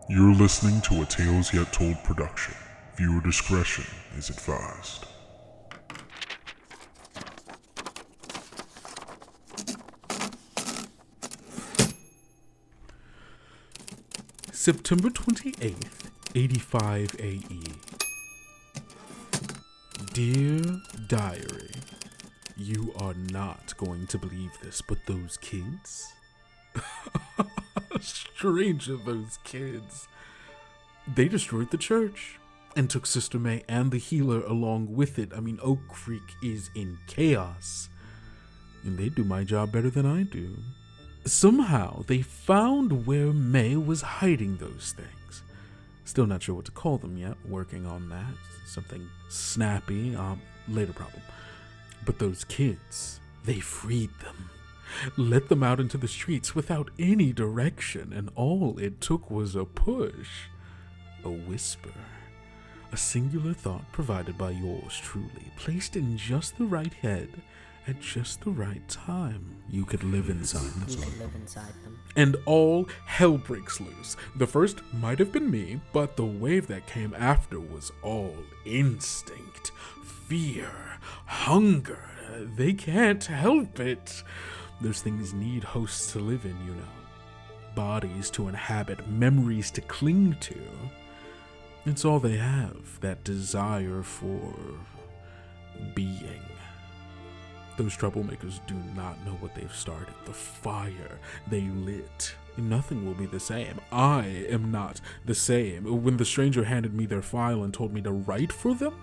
You're listening to a Tales Yet Told production. Viewer discretion is advised. September 28th, 85 AE. Dear Diary, you are not going to believe this, but those kids? Stranger, those kids. They destroyed the church and took Sister May and the healer along with it. I mean, Oak Creek is in chaos, and they do my job better than I do. Somehow, they found where May was hiding those things. Still not sure what to call them yet, working on that. Something snappy, later problem. But those kids, they freed them. Let them out into the streets without any direction, and all it took was a push. A whisper. A singular thought provided by yours truly, placed in just the right head at just the right time. You could live inside them. And all hell breaks loose. The first might have been me, but the wave that came after was all instinct, fear, hunger. They can't help it. Those things need hosts to live in, you know. Bodies to inhabit, memories to cling to. It's all they have, that desire for being. Those troublemakers do not know what they've started. The fire they lit. Nothing will be the same. I am not the same. When the stranger handed me their file and told me to write for them,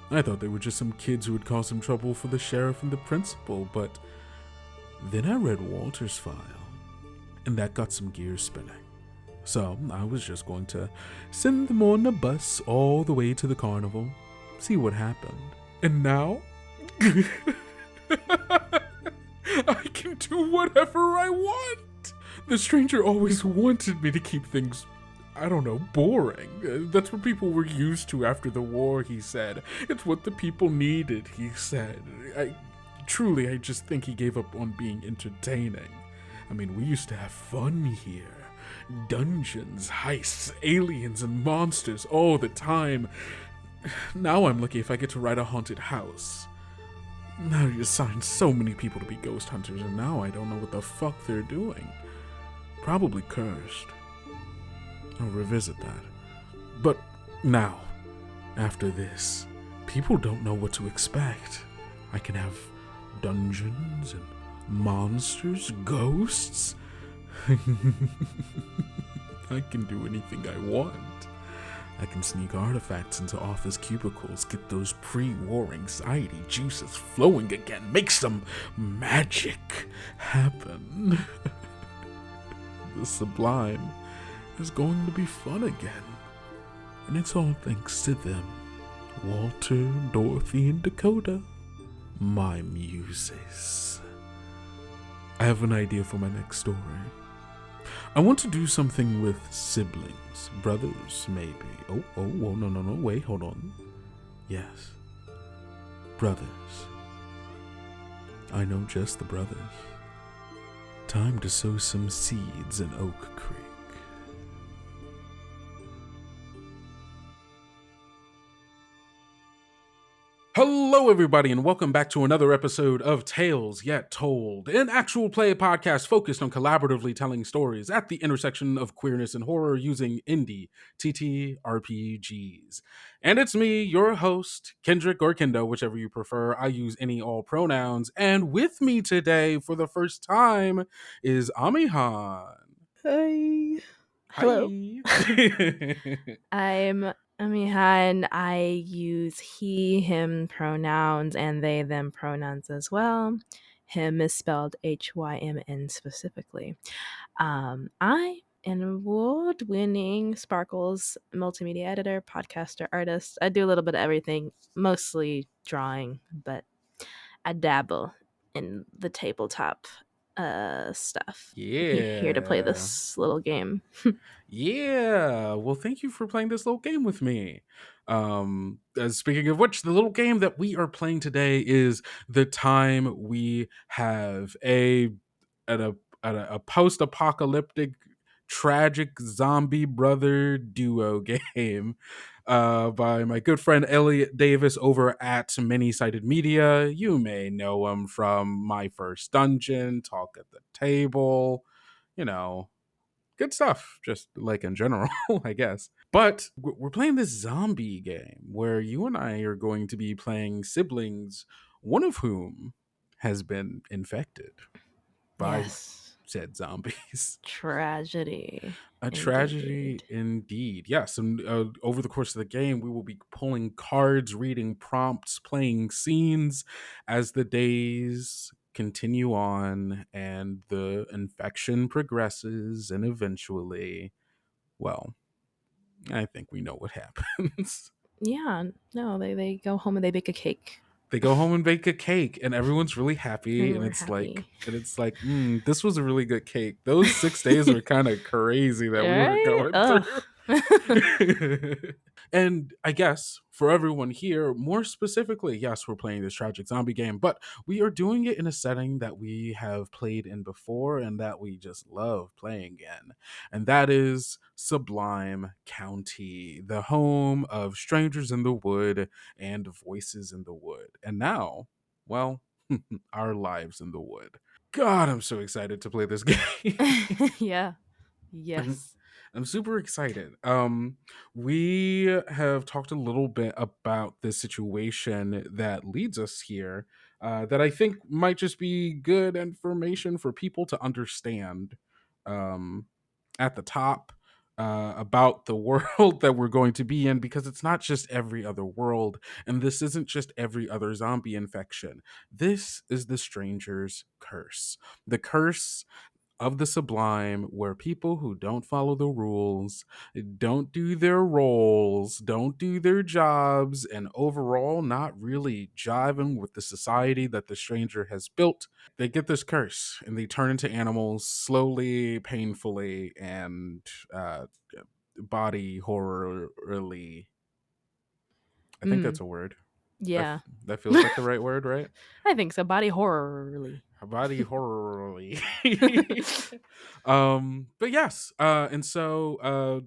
I thought they were just some kids who would cause some trouble for the sheriff and the principal, but then I read Walter's file, and that got some gears spinning. So I was just going to send them on a bus all the way to the carnival, see what happened. And now, I can do whatever I want. The stranger always wanted me to keep things, I don't know, boring. That's what people were used to after the war, he said. It's what the people needed, he said. I just think he gave up on being entertaining. I mean, we used to have fun here. Dungeons, heists, aliens, and monsters all the time. Now I'm lucky if I get to ride a haunted house. Now you assigned so many people to be ghost hunters, and now I don't know what the fuck they're doing. Probably cursed. I'll revisit that. But now, after this, people don't know what to expect. I can have dungeons and monsters, ghosts. I can do anything I want. I can sneak artifacts into office cubicles, get those pre-war anxiety juices flowing again, make some magic happen. The sublime is going to be fun again. And it's all thanks to them. Walter, Dorothy, and Dakota. My muses. I have an idea for my next story. I want to do something with siblings, brothers, maybe. No, wait, hold on. Yes, brothers. I know just the brothers. Time to sow some seeds in Oak Creek. Hello, everybody, and welcome back to another episode of Tales Yet Told, an actual play podcast focused on collaboratively telling stories at the intersection of queerness and horror using indie TTRPGs. And it's me, your host, Kendrick or Kendo, whichever you prefer. I use any all pronouns. And with me today for the first time is Amihan. Hi. Hello. I'm Amihan. I use he, him pronouns and they, them pronouns as well. Him is spelled HYMN specifically. I am an award-winning Sparkles multimedia editor, podcaster, artist. I do a little bit of everything, mostly drawing, but I dabble in the tabletop stuff. Yeah. Here to play this little game. Yeah. Well, thank you for playing this little game with me. Speaking of which, the little game that we are playing today is The Time We Have, a post-apocalyptic tragic zombie brother duo game by my good friend Elliot Davis over at Many Sided Media. You may know him from My First Dungeon, Talk at the Table, you know, good stuff, just like in general, I guess. But we're playing this zombie game where you and I are going to be playing siblings, one of whom has been infected by Yes. said zombies. Tragedy. A tragedy Indeed. indeed. Yes, and over the course of the game, we will be pulling cards, reading prompts, playing scenes as the days continue on and the infection progresses, and eventually, well, I think we know what happens. Yeah, no, they go home and they bake a cake. They go home and bake a cake, and everyone's really happy, And and we're it's like, happy. this was a really good cake. Those 6 days were kind of crazy that we were Right? going Ugh. through. And I guess for everyone here, more specifically, yes, we're playing this tragic zombie game, but we are doing it in a setting that we have played in before and that we just love playing in. And that is Sublime County, the home of Strangers in the Wood and Voices in the Wood. And now, well, our lives in the wood. God, I'm so excited to play this game. Yeah. I'm, Yes. I'm super excited. We have talked a little bit about the situation that leads us here, that I think might just be good information for people to understand. Um, at the top. About the world that we're going to be in, because it's not just every other world, and this isn't just every other zombie infection. This is the Stranger's Curse. The curse of the Sublime, where people who don't follow the rules, don't do their roles, don't do their jobs, and overall not really jiving with the society that the Stranger has built, they get this curse and they turn into animals slowly, painfully, and body horrorly. I think Mm, that's a word. That yeah. that feels like the right word, right? I think so. Body horror, really. Body horrorly. But yes, and so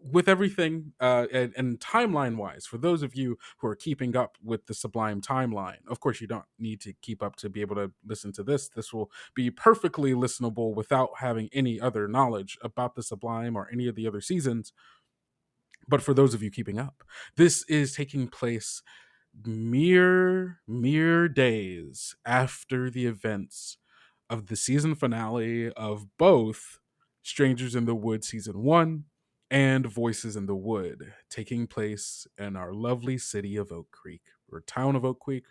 with everything and timeline wise, for those of you who are keeping up with the Sublime timeline, of course you don't need to keep up to be able to listen to this will be perfectly listenable without having any other knowledge about the Sublime or any of the other seasons. But for those of you keeping up, this is taking place mere days after the events of the season finale of both Strangers in the Wood season 1 and Voices in the Wood, taking place in our lovely city of Oak Creek, or town of Oak Creek.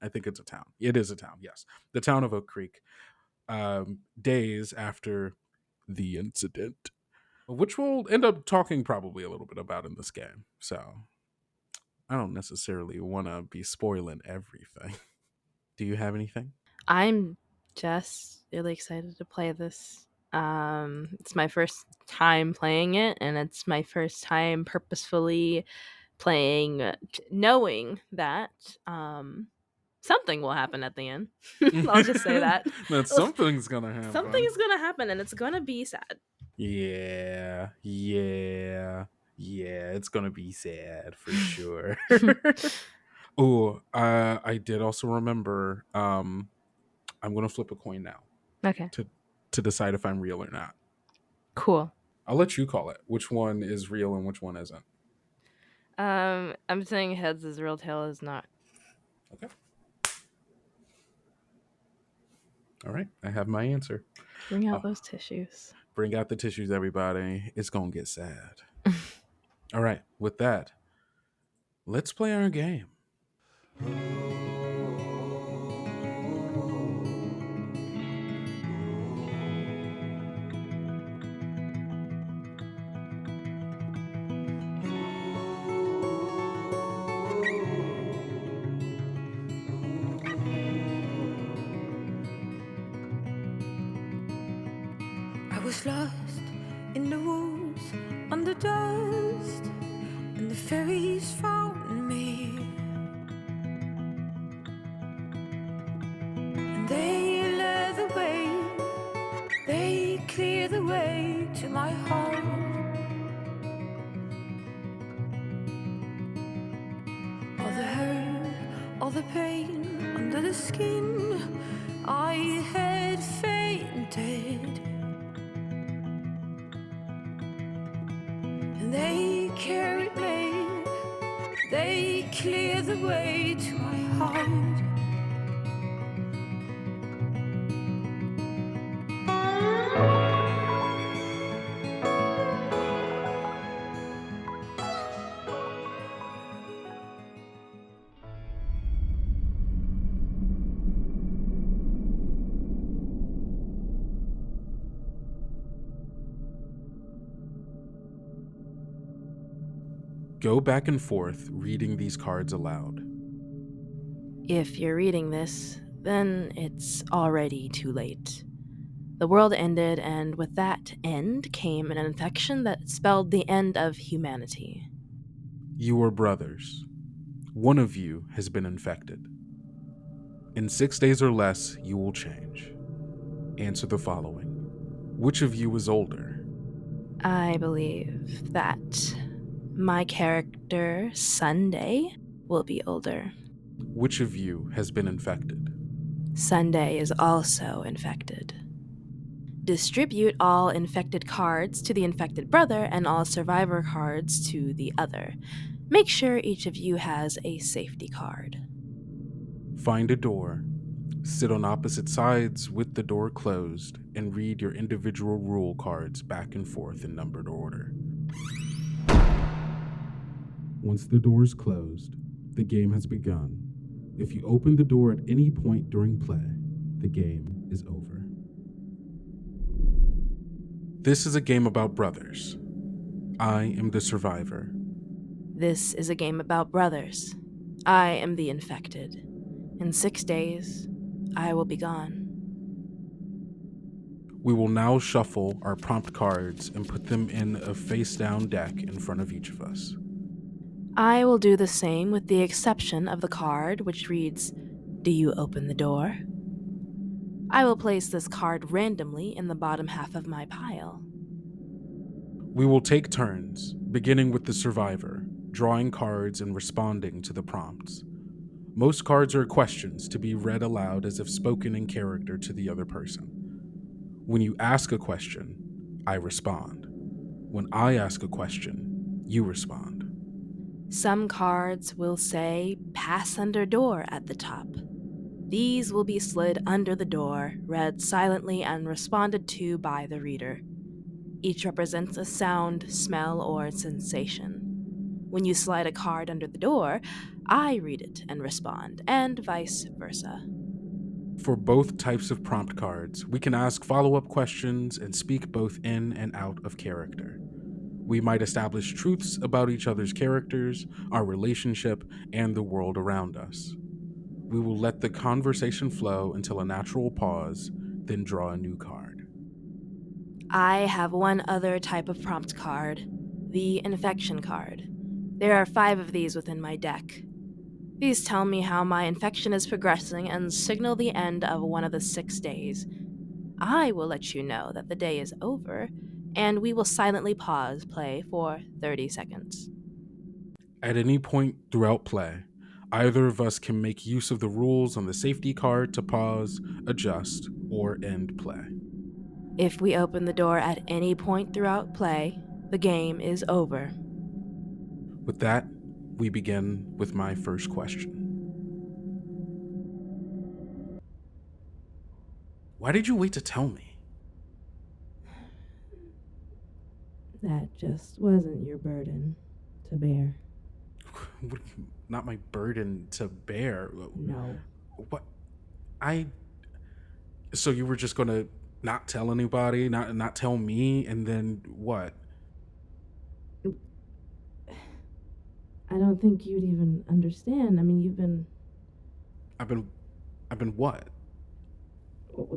I think it's a town. It is a town, yes. The town of Oak Creek, days after the incident, which we'll end up talking probably a little bit about in this game. So I don't necessarily want to be spoiling everything. Do you have anything? I'm just really excited to play this. It's my first time playing it, and it's my first time purposefully playing, knowing that something will happen at the end. I'll just say that. That something's gonna Something happen. is gonna happen, and it's gonna be sad. Yeah, it's gonna be sad for sure. Oh, I did also remember. I'm gonna flip a coin now Okay, to decide if I'm real or not. cool. I'll let you call it. Which one is real and which one isn't? I'm saying heads is real, tail is not. Okay. All right. I have my answer. Bring out Oh, those tissues. bring out the tissues, everybody. It's gonna get sad. All right. With that, let's play our game. I was lost in the woods, on the dust, and the fairies found me. And they led the way, they cleared the way to my heart. skin. I had fainted. And they carried me. They cleared the way to my heart. Go back and forth reading these cards aloud. If you're reading this, then it's already too late. The world ended, and with that end came an infection that spelled the end of humanity. You are brothers. One of you has been infected. In 6 days or less, you will change. Answer the following. Which of you is older? I believe that my character, Sunday, will be older. Which of you has been infected? Sunday is also infected. Distribute all infected cards to the infected brother and all survivor cards to the other. Make sure each of you has a safety card. Find a door, sit on opposite sides with the door closed, and read your individual rule cards back and forth in numbered order. Once the door is closed, the game has begun. If you open the door at any point during play, the game is over. This is a game about brothers. I am the survivor. This is a game about brothers. I am the infected. In 6 days, I will be gone. We will now shuffle our prompt cards and put them in a face-down deck in front of each of us. I will do the same with the exception of the card which reads, "Do you open the door?" I will place this card randomly in the bottom half of my pile. We will take turns, beginning with the survivor, drawing cards and responding to the prompts. Most cards are questions to be read aloud as if spoken in character to the other person. When you ask a question, I respond. When I ask a question, you respond. Some cards will say "pass under door" at the top. These will be slid under the door, read silently, and responded to by the reader. Each represents a sound, smell, or sensation. When you slide a card under the door, I read it and respond, and vice versa. For both types of prompt cards, we can ask follow-up questions and speak both in and out of character. We might establish truths about each other's characters, our relationship, and the world around us. We will let the conversation flow until a natural pause, then draw a new card. I have one other type of prompt card, the infection card. There are 5 of these within my deck. These tell me how my infection is progressing and signal the end of one of the 6 days. I will let you know that the day is over, and we will silently pause play for 30 seconds. At any point throughout play, either of us can make use of the rules on the safety card to pause, adjust, or end play. If we open the door at any point throughout play, the game is over. With that, we begin with my first question. Why did you wait to tell me? That just wasn't your burden to bear. Not my burden to bear. No. What? So you were just gonna not tell anybody, not tell me, and then what? I don't think you'd even understand. I mean, I've been what?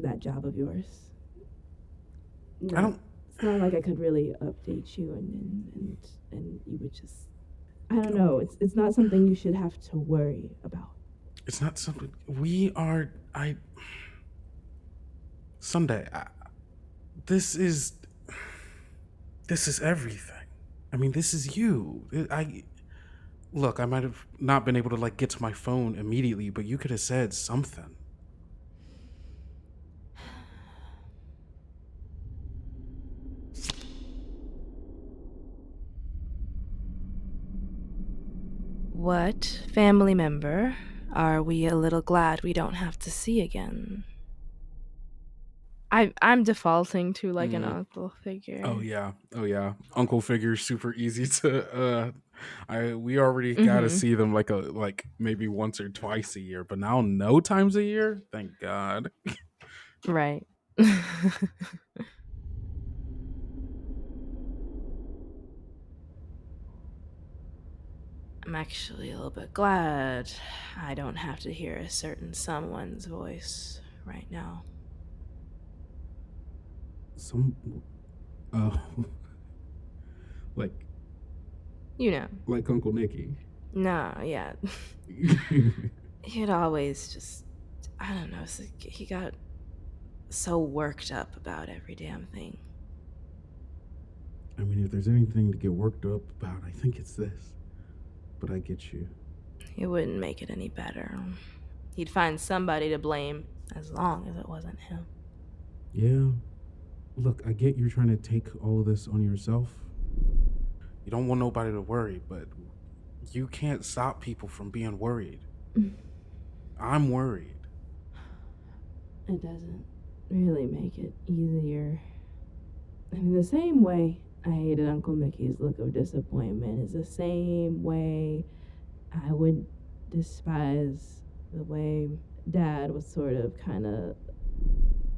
that job of yours. I don't. It's not like I could really update you and you would just. I don't know. It's not something you should have to worry about. It's not something Sunday. This is everything. I mean, this is you. Look, I might have not been able to get to my phone immediately, but you could have said something. What family member are we a little glad we don't have to see again? I'm defaulting to like an uncle Oh figure. yeah, oh yeah. Uncle figures super easy to. We already got to Mm-hmm. see them like maybe once or twice a year, but now no times a year. Thank God. Right. I'm actually a little bit glad I don't have to hear a certain someone's voice right now. Some, uh, like You know. like Uncle Nicky. No, yeah. He'd always just, I don't know, he got so worked up about every damn thing. I mean, if there's anything to get worked up about, I think it's this. But I get you. It wouldn't make it any better. He'd find somebody to blame as long as it wasn't him. Yeah. Look, I get you're trying to take all of this on yourself. You don't want nobody to worry, but you can't stop people from being worried. I'm worried. It doesn't really make it easier. I mean, the same way I hated Uncle Mickey's look of disappointment is the same way I would despise the way Dad would sort of kind of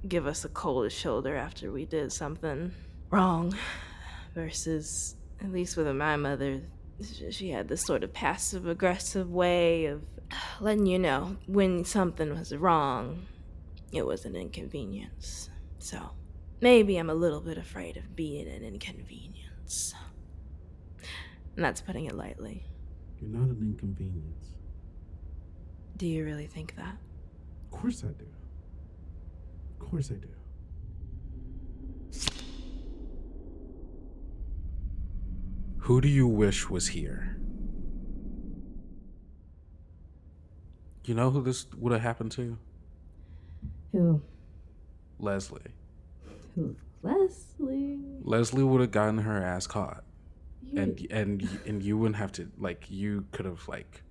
give us a cold shoulder after we did something wrong. Versus, at least with my mother, she had this sort of passive aggressive way of letting you know when something was wrong, it was an inconvenience. So maybe I'm a little bit afraid of being an inconvenience. And that's putting it lightly. You're not an inconvenience. Do you really think that? Of course I do. Of course I do. Who do you wish was here? You know who this would have happened to? Who? Leslie. Who? Leslie. Leslie would have gotten her ass caught. You- And you wouldn't have to, like, you could have like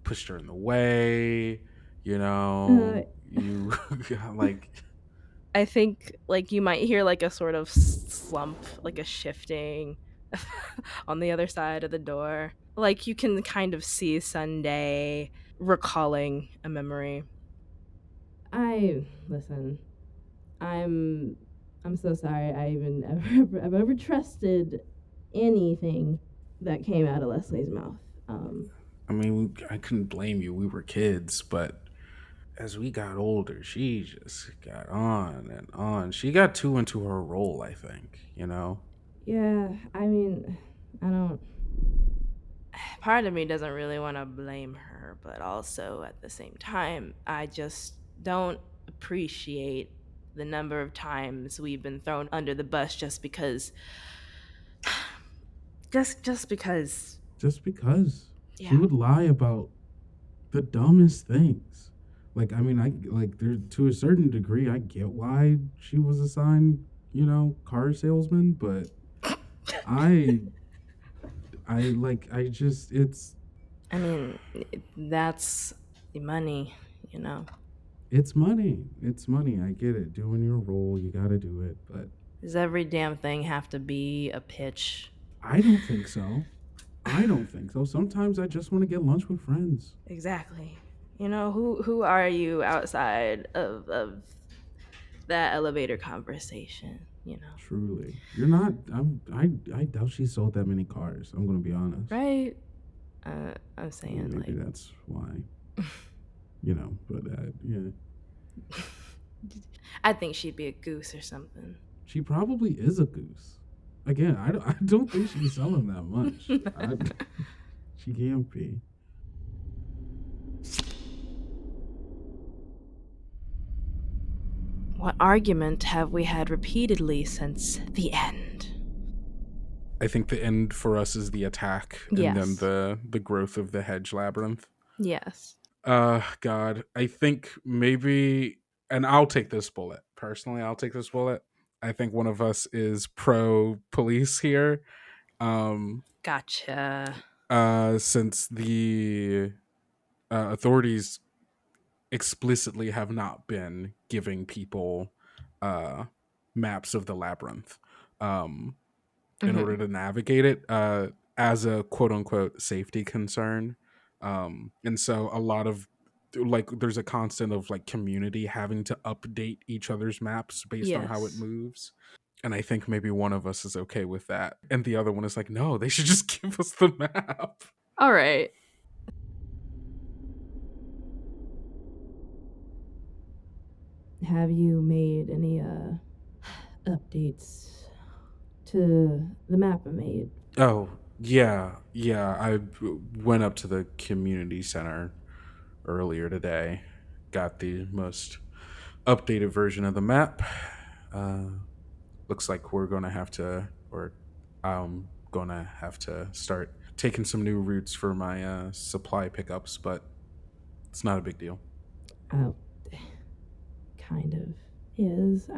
pushed her in the way, you know. You like, I think like you might hear like a sort of slump, like a shifting on the other side of the door. Like you can kind of see Sunday recalling a memory. Listen. I'm so sorry I've ever trusted anything that came out of Leslie's mouth. I mean, I couldn't blame you, we were kids, but as we got older, she just got on and on. She got too into her role, I think, you know. Yeah, I mean, I don't. Part of me doesn't really want to blame her, but also at the same time, I just don't appreciate the number of times we've been thrown under the bus just because. Just because. Just because Yeah. she would lie about the dumbest things. Like, I mean, I like there to a certain degree, I get why she was assigned, you know, car salesman, but I I just it's I mean, that's the money, you know. it's money. It's money. I get it. Doing your role, you got to do it, but Does every damn thing have to be a pitch? I don't think so. I don't think so. Sometimes I just want to get lunch with friends. Exactly. You know, who are you outside of that elevator conversation, you know? Truly. You're not I doubt she sold that many cars. I'm going to be honest. Right? I'm saying Maybe like that's why. You know, but yeah. I think she'd be a goose or something. She probably is a goose. Again, I don't think she's selling that much. She can't be. What argument have we had repeatedly since the end? I think the end for us is the attack and Yes. then the growth of the hedge labyrinth. Yes. God, I think maybe, and I'll take this bullet. Personally, I'll take this bullet. I think one of us is pro police here. Gotcha. since the authorities explicitly have not been giving people uh, maps of the labyrinth in Hmm. order to navigate it as a quote unquote safety concern. And so a lot of like there's a constant of like community having to update each other's maps based on how it Yes. moves. And I think maybe one of us is okay with that. And the other one is like, no, they should just give us the map. All right. Have you made any updates to the map I made? Oh, yeah. Yeah. I went up to the community center earlier today, got the most updated version of the map. Uh, looks like we're going to have to, or I'm going to have to start taking some new routes for my supply pickups, but it's not a big deal. Oh, kind of is.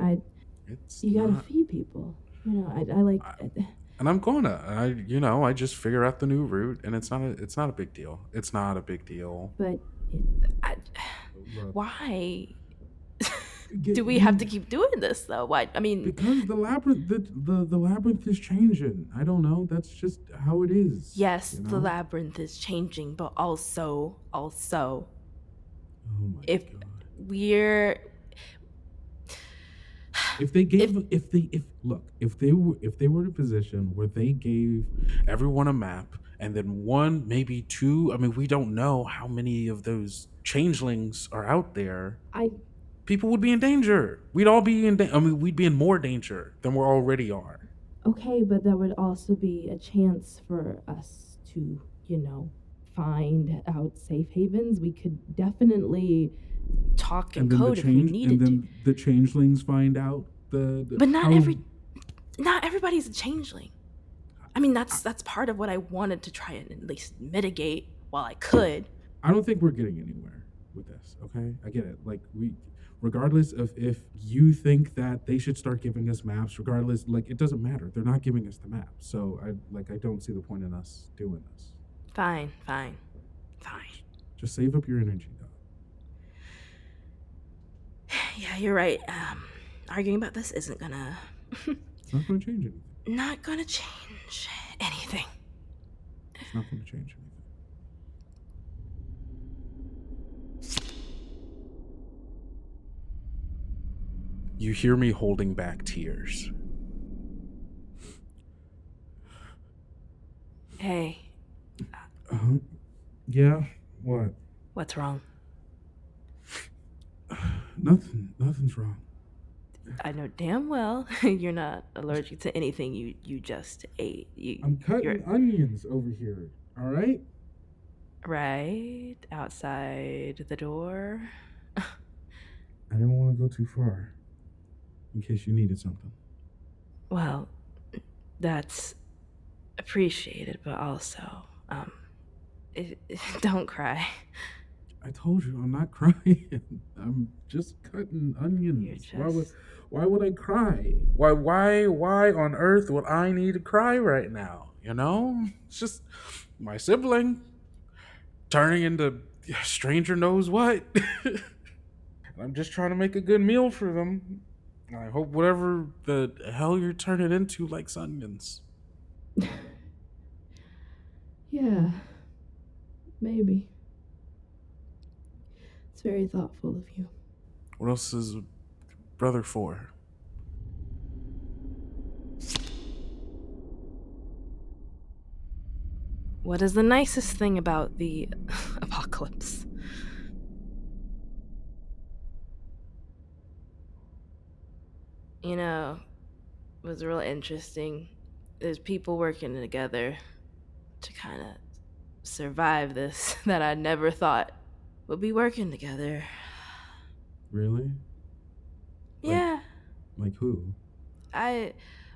It's You gotta not. feed people. You know, I like. And I'm gonna. I just figure out the new route, and it's not a big deal. It's not a big deal. But I, Look, why get- do we have to keep doing this though? Why? I mean, because the labyrinth, the labyrinth is changing. I don't know. That's just how it is. yes, you the know? labyrinth is changing, but also, Oh my if god. we're If they were in a position where they gave everyone a map and then one, maybe two, I mean, we don't know how many of those changelings are out there. I People would be in danger. We'd all be we'd be in more danger than we already are. okay, but that would also be a chance for us to, find out safe havens. We could definitely. talk in code if we needed to. The changelings find out But not everybody's a changeling. I mean, that's part of what I wanted to try and at least mitigate while I could. I don't think we're getting anywhere with this, okay? I get it. Like regardless of if you think that they should start giving us maps, regardless, like it doesn't matter. They're not giving us the map. So I don't see the point in us doing this. Fine. Just save up your energy, though. Yeah, you're right. Arguing about this isn't gonna It's not going to change anything. not gonna change anything. It's not going to change anything. You hear me holding back tears. Hey, Yeah? What? what's wrong? Nothing's wrong. I know damn well you're not allergic to anything you just ate. I'm cutting you're onions over here, all right? right outside the door. I didn't want to go too far in case you needed something. Well, that's appreciated, but also, don't cry. I told you I'm not crying. I'm just cutting onions. Why would I cry? Why on earth would I need to cry right now? You know? It's just my sibling turning into stranger knows what. I'm just trying to make a good meal for them. I hope whatever the hell you're turning into likes onions. Yeah, maybe. It's very thoughtful of you. What else is a brother for? What is the nicest thing about the apocalypse? You know, it was real interesting. There's people working together to kind of survive this that I never thought would be working together. Really? Yeah. Like who?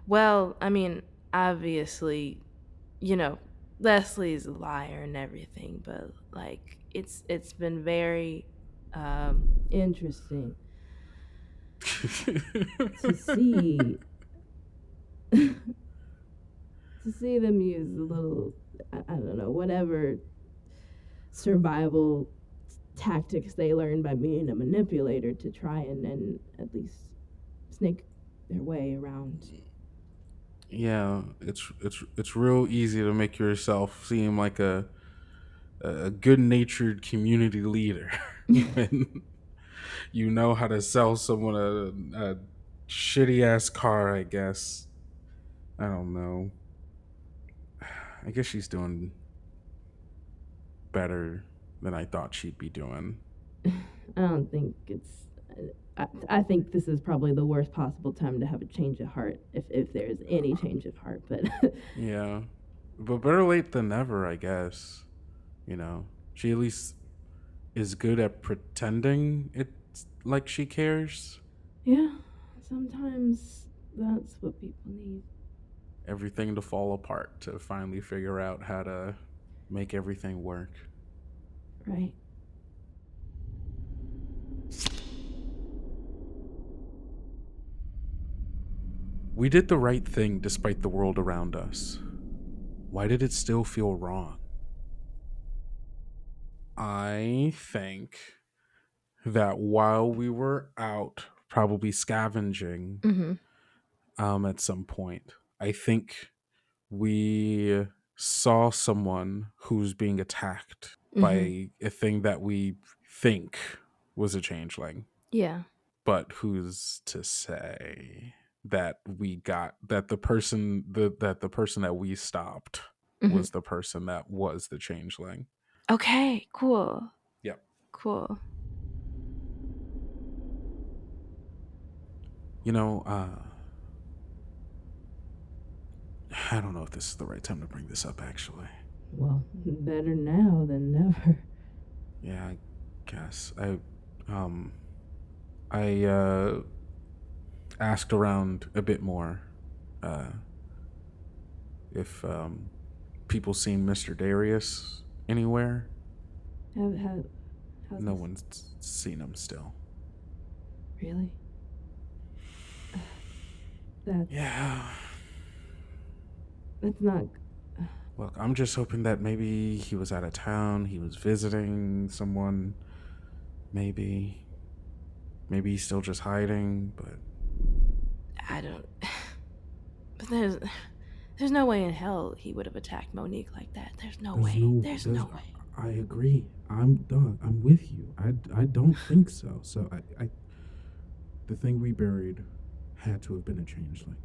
Well, I mean, obviously, Leslie's a liar and everything, but like it's been very Interesting to see to see them use a little, I don't know, whatever survival tactics they learned by being a manipulator to try and at least snake their way around. Yeah, it's real easy to make yourself seem like a good-natured community leader when you know how to sell someone a shitty ass car, I guess. I don't know. I guess she's doing better than I thought she'd be doing. I don't think it's. I think this is probably the worst possible time to have a change of heart, if there's any change of heart. But Yeah. But better late than never, I guess. You know, she at least is good at pretending it's like she cares. yeah, sometimes that's what people need. Everything to fall apart to finally figure out how to make everything work. Right. We did the right thing despite the world around us. Why did it still feel wrong? I think that while we were out, probably scavenging at some point, I think we saw someone who's being attacked by a thing that we think was a changeling. Yeah. But who's to say that we got that the person that the person that we stopped was the person that was the changeling? Okay, cool. Yep. Cool. You know, I don't know if this is the right time to bring this up, actually. Well, better now than never. Yeah, I guess. I asked around a bit more if people seen Mr. Darius anywhere. How's No this? one's seen him still. Really? That's Yeah. that's not. Look, I'm just hoping that maybe he was out of town, he was visiting someone, maybe he's still just hiding, but I don't. But there's no way in hell he would have attacked Monique like that. There's no way. There's no way. I agree. I'm with you. I don't think so. So I the thing we buried had to have been a changeling.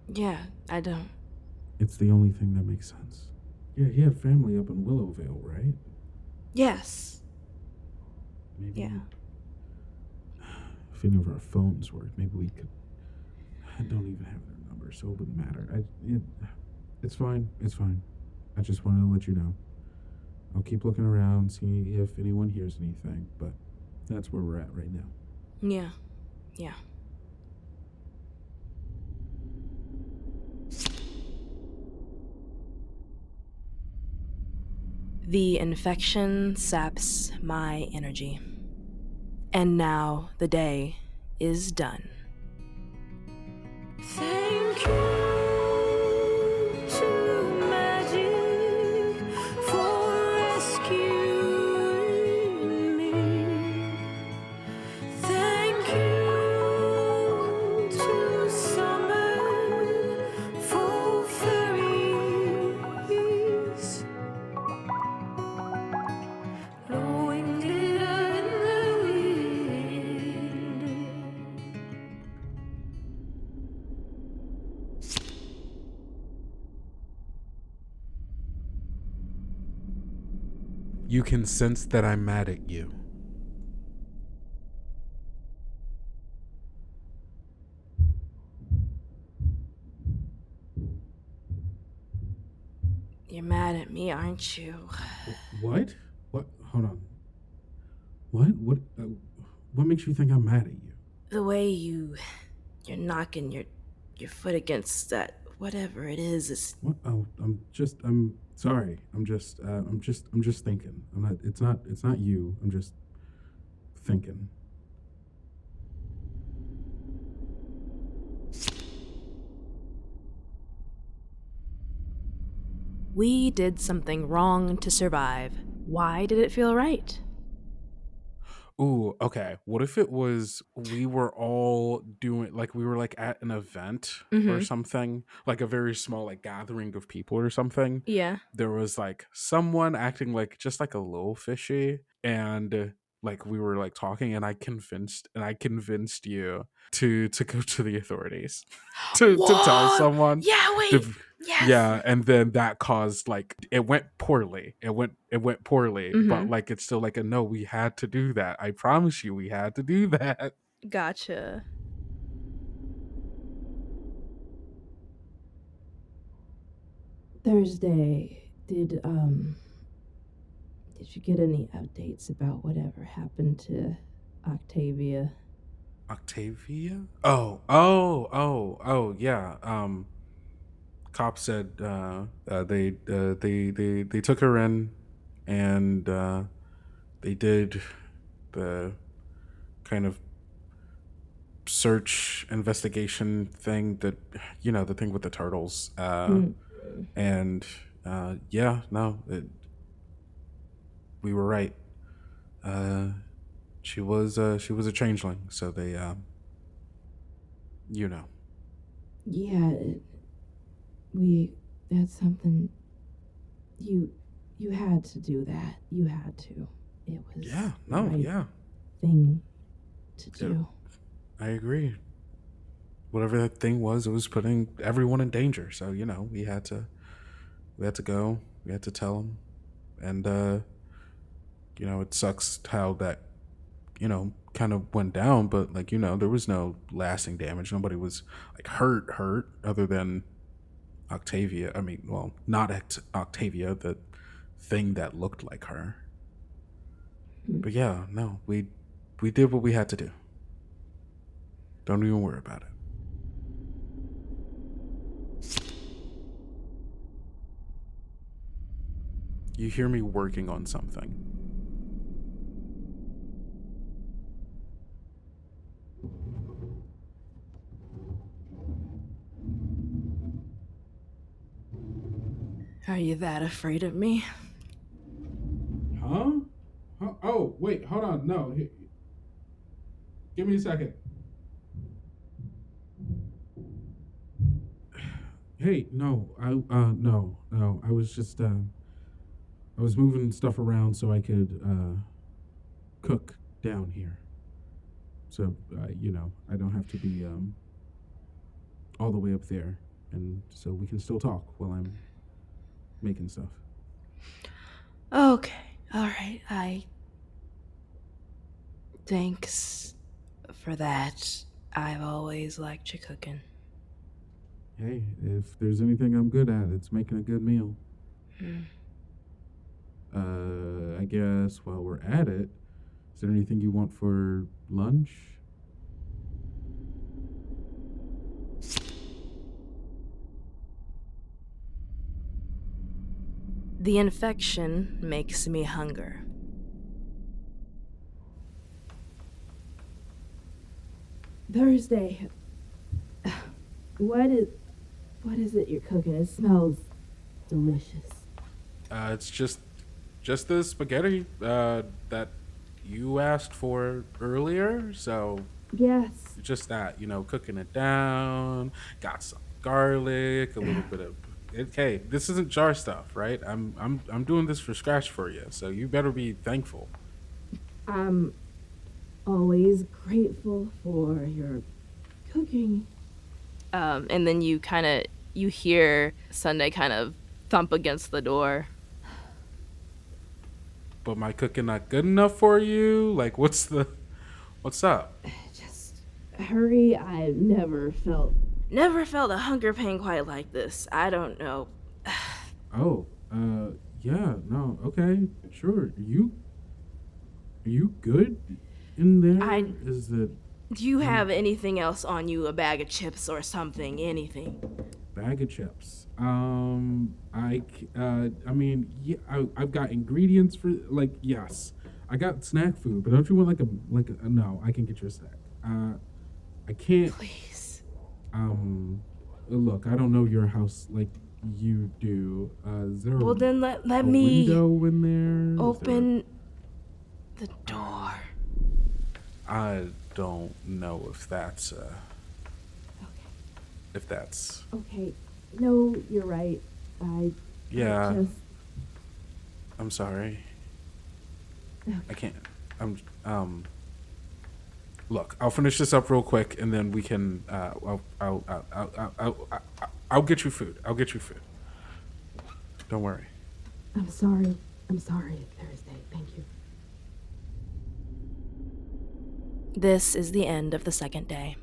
Yeah, I don't. It's the only thing that makes sense. Yeah, he had family up in Willowvale, right? Yes. Maybe. Yeah. If any of our phones work, maybe we could. I don't even have their number, so it wouldn't matter. It's fine. It's fine. I just wanted to let you know. I'll keep looking around, see if anyone hears anything, but that's where we're at right now. Yeah. Yeah. The infection saps my energy. And now the day is done. Thank you to magic for rescuing me. Thank you to summer for fairies. Blowing glitter in the wind. You can sense that I'm mad at you. You're mad at me, aren't you? What? What? Hold on. What? What makes you think I'm mad at you? The way you're knocking your foot against that whatever it is. What? Oh, I'm sorry. I'm just thinking. It's not you. I'm just thinking. We did something wrong to survive. Why did it feel right? Ooh, okay. What if it was we were all doing like we were like at an event or Mm-hmm. something, like a very small like gathering of people or something. Yeah. There was like someone acting like just like a little fishy, and like we were like talking, and I convinced you to go to the authorities to tell What? someone Yeah, to, wait. Yes. yeah, and then that caused like it went poorly. It went poorly, but Mm-hmm. like it's still like a no, we had to do that. I promise you we had to do that. Gotcha. Thursday, did you get any updates about whatever happened to Octavia? Octavia? Oh, yeah. Cops said they took her in, and they did the kind of search investigation thing that the thing with the turtles, Hmm. and yeah, no, we were right. uh she was a changeling, so they you know Yeah, we that's something you you had to do that. You had to. It was yeah, the no, right yeah, thing to yeah, do. I agree. Whatever that thing was, it was putting everyone in danger, so we had to go, we had to tell them. And it sucks how that kind of went down, but like there was no lasting damage. Nobody was like hurt other than Octavia. I mean, well, not Octavia, the thing that looked like her. Hmm. But yeah, no, we did what we had to do. Don't even worry about it. You hear me working on something. Are you that afraid of me? Huh? Oh, wait, hold on. No, give me a second. Hey, no, no. I was moving stuff around so I could cook down here. So I don't have to be all the way up there, and so we can still talk while I'm making stuff. Okay. All right. Thanks for that. I've always liked your cooking. Hey, if there's anything I'm good at, it's making a good meal. Hmm. I guess while we're at it, is there anything you want for lunch? The infection makes me hunger. Thursday. What is it you're cooking? It smells delicious. It's just the spaghetti that you asked for earlier. So Yes. just that, cooking it down. Got some garlic, a little bit of. Okay, this isn't jar stuff, right? I'm doing this from scratch for you, so you better be thankful. I'm always grateful for your cooking. And then you hear Sunday kind of thump against the door. But my cooking not good enough for you? Like, what's up? Just hurry. I've Never felt a hunger pain quite like this. I don't know. Oh, yeah, no, okay, sure. Are you good in there? I- Is that Do you have anything else on you? A bag of chips or something? Anything? bag of chips? I mean, yeah, I've got ingredients for like, yes, I got snack food, but don't you want like a no? I can get you a snack. I can't. Please. Look, I don't know your house like you do. Is there Well, a then let me window in there? open the door. I don't know if that's Okay. if that's Okay. No, you're right. I yeah. just. I'm sorry. Okay. I can't. Look, I'll finish this up real quick, and then we can. I'll get you food. I'll get you food. Don't worry. I'm sorry. I'm sorry, Thursday. Thank you. This is the end of the second day.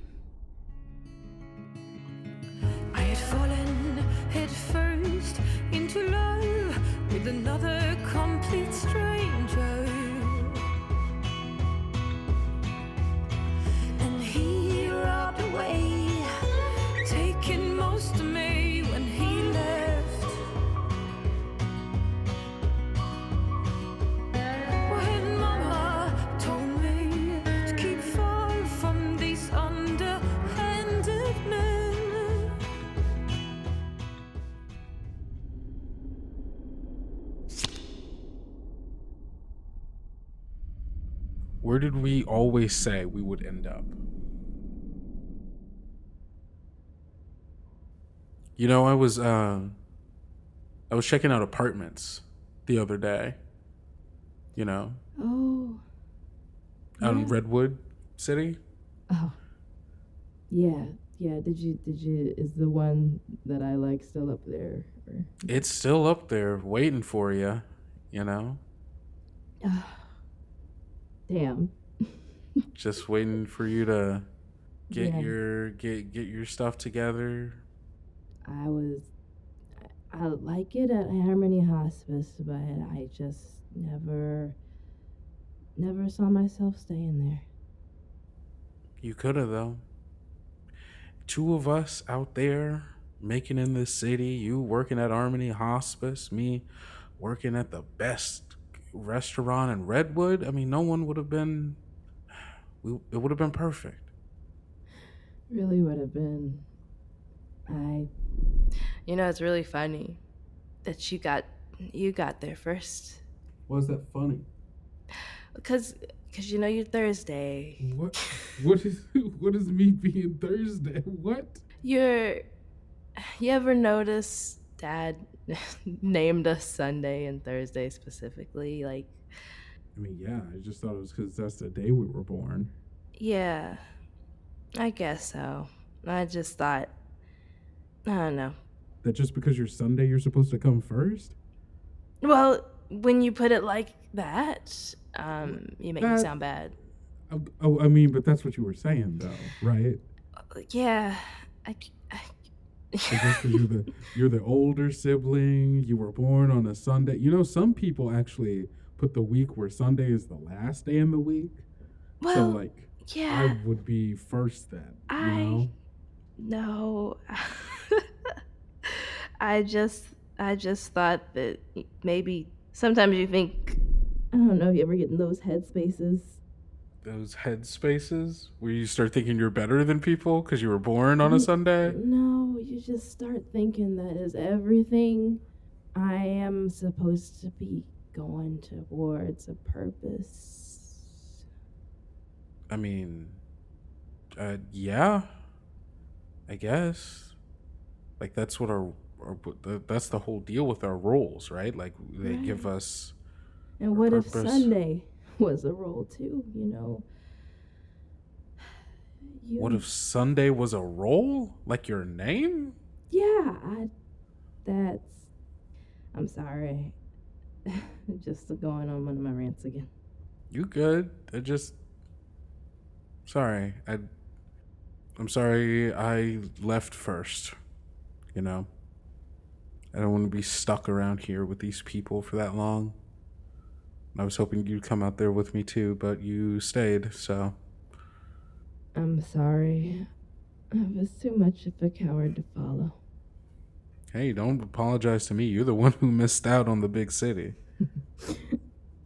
I had fallen head first into love with another complete stranger. And he robbed away, taking most of me when he left. When Mama told me to keep far from these underhanded men. Where did we always say we would end up? You know, I was checking out apartments the other day. You know, Oh. out in Yeah. Redwood City. Oh. Yeah. Yeah. Did you? Is the one that I like still up there? Or? It's still up there waiting for you. You know, Damn. just waiting for you to get Yeah. your stuff together. I like it at Harmony Hospice, but I just never saw myself staying there. You could have though. Two of us out there making in this city. You working at Harmony Hospice, me working at the best restaurant in Redwood. I mean, no one would have been. It would have been perfect. Really would have been. You know, it's really funny that you got there first. Why is that funny? Because you know you're Thursday. What? What is me being Thursday? What? You ever notice Dad named us Sunday and Thursday specifically? Like, I mean, yeah. I just thought it was because that's the day we were born. yeah, I guess so. I just thought, I don't know. That just because you're Sunday, you're supposed to come first? Well, when you put it like that, you make me That- sound bad. Oh, I mean, but that's what you were saying, though, right? Yeah, Like, just because you're the older sibling, you were born on a Sunday. You know, some people actually put the week where Sunday is the last day in the week. well, So, like, yeah, I would be first then. No. I just thought that maybe sometimes you think, I don't know if you ever get in those headspaces. Those headspaces where you start thinking you're better than people because you were born on a Sunday. No, you just start thinking that is everything I am supposed to be going towards a purpose. I mean, yeah, I guess. Like that's what that's the whole deal with our roles, right? Like they give Right. us. And a what if purpose. Sunday was a role too, you know? What if Sunday was a role? Like your name? Yeah, I'm sorry. Just going on one of my rants again. You good? Sorry. I'm sorry I left first. You know? I don't want to be stuck around here with these people for that long. I was hoping you'd come out there with me too, but you stayed, so. I'm sorry. I was too much of a coward to follow. Hey, don't apologize to me. You're the one who missed out on the big city.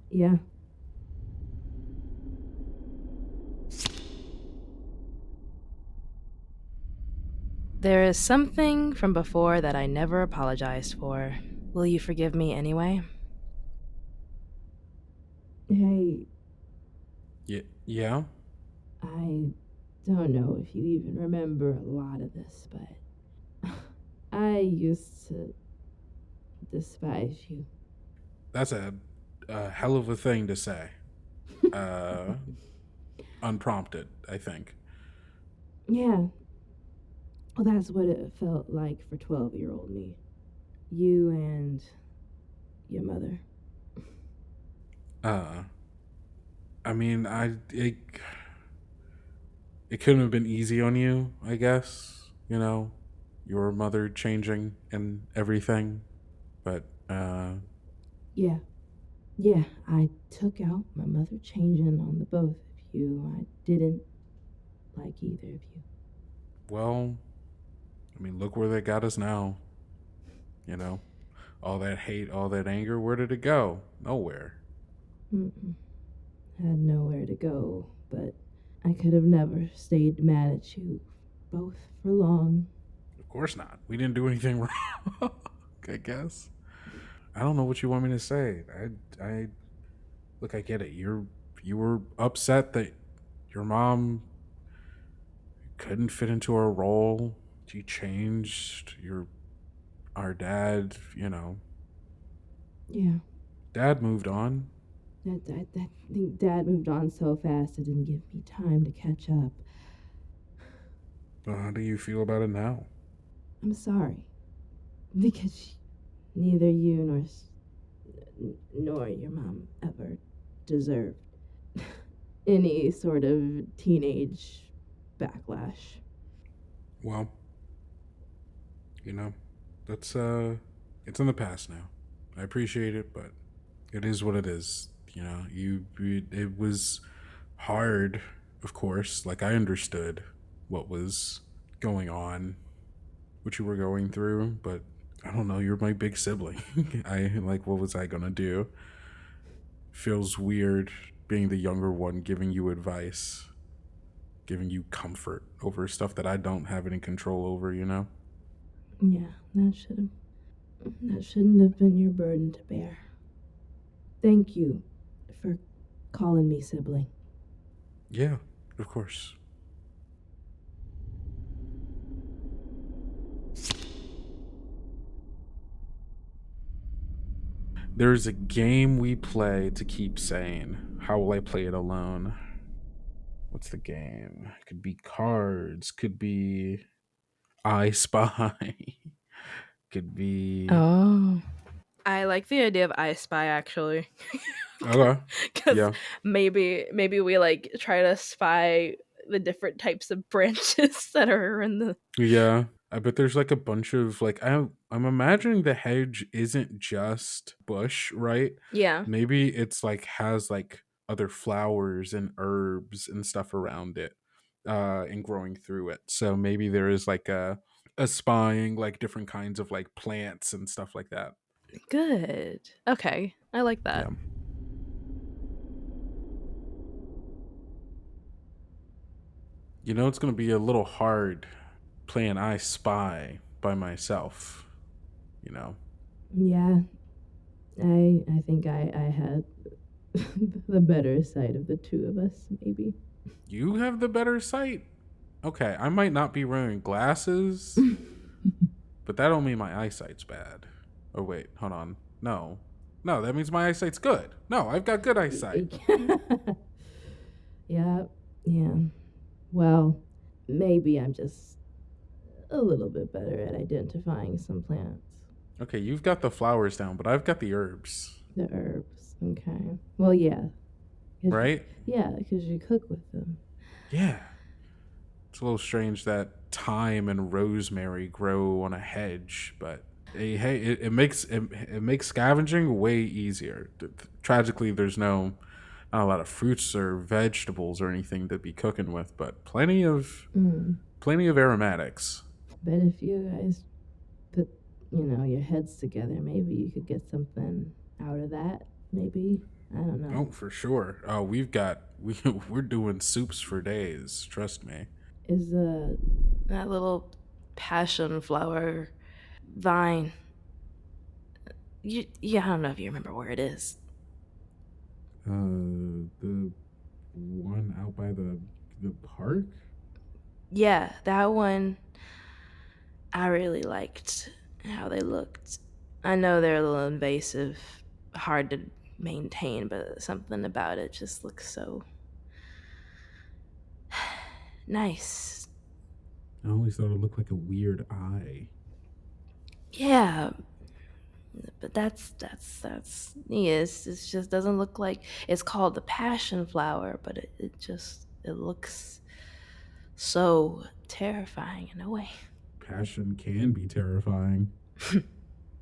Yeah. There is something from before that I never apologized for. Will you forgive me anyway? Hey, Yeah? I don't know if you even remember a lot of this, but I used to despise you. That's a hell of a thing to say. Uh, Unprompted, I think. Yeah, well, that's what it felt like for 12-year-old me. You and your mother. Uh, I mean, it couldn't have been easy on you, I guess. You know, your mother changing and everything. But, Yeah, yeah, I took out my mother changing on the both of you. I didn't like either of you. well, I mean, look where they got us now. You know, all that hate, all that anger, where did it go? Nowhere. Mm-mm. Had nowhere to go, but I could have never stayed mad at you both for long. Of course not. We didn't do anything wrong, I guess. I don't know what you want me to say. I look, I get it. You were upset that your mom couldn't fit into her role. She changed. Our dad, Yeah, dad moved on. I think Dad moved on so fast it didn't give me time to catch up. Well, how do you feel about it now? I'm sorry, because neither you nor your mom ever deserved any sort of teenage backlash. Well, you know, that's it's in the past now. I appreciate it, but it is what it is. It was hard, of course. Like, I understood what was going on, what you were going through, but I don't know, you're my big sibling. I like, what was I gonna do? Feels weird being the younger one giving you advice, giving you comfort over stuff that I don't have any control over, you know? Yeah, that shouldn't have been your burden to bear. Thank you for calling me sibling. Yeah, of course. There's a game we play to keep sane. How will I play it alone? What's the game? Could be cards, could be I Spy, could be. Oh. I like the idea of I Spy actually. Okay. Because Yeah. maybe we like try to spy the different types of branches that are in the. Yeah. I bet there's like a bunch of like I'm imagining the hedge isn't just bush, right? Yeah. Maybe it's like has like other flowers and herbs and stuff around it, and growing through it. So maybe there is like a spying like different kinds of like plants and stuff like that. Good. Okay. I like that. Yeah. It's gonna be a little hard playing I Spy by myself, you know. Yeah, I think I had the better side of the two of us, maybe. You have the better sight. Okay, I might not be wearing glasses, but that don't mean my eyesight's bad. Oh wait, hold on. No. No, that means my eyesight's good. No, I've got good eyesight. Yeah, yeah. Well, maybe I'm just a little bit better at identifying some plants. Okay, you've got the flowers down, but I've got the herbs. The herbs. Okay. Well, yeah. Right? Yeah, because you cook with them. Yeah. It's a little strange that thyme and rosemary grow on a hedge, but hey, it makes scavenging way easier. Tragically, there's not a lot of fruits or vegetables or anything to be cooking with, but plenty of aromatics. Bet if you guys put, your heads together, maybe you could get something out of that. Maybe. I don't know. Oh, for sure. Oh, we're doing soups for days. Trust me. Is That little passion flower vine. I don't know if you remember where it is. The one out by the park. Yeah, that one. I really liked how they looked. I know they're a little invasive, hard to maintain, but something about it just looks so nice. I always thought it looked like a weird eye. Yeah, but that's yes. It just doesn't look like it's called the passion flower, but it looks so terrifying in a way. Passion can be terrifying.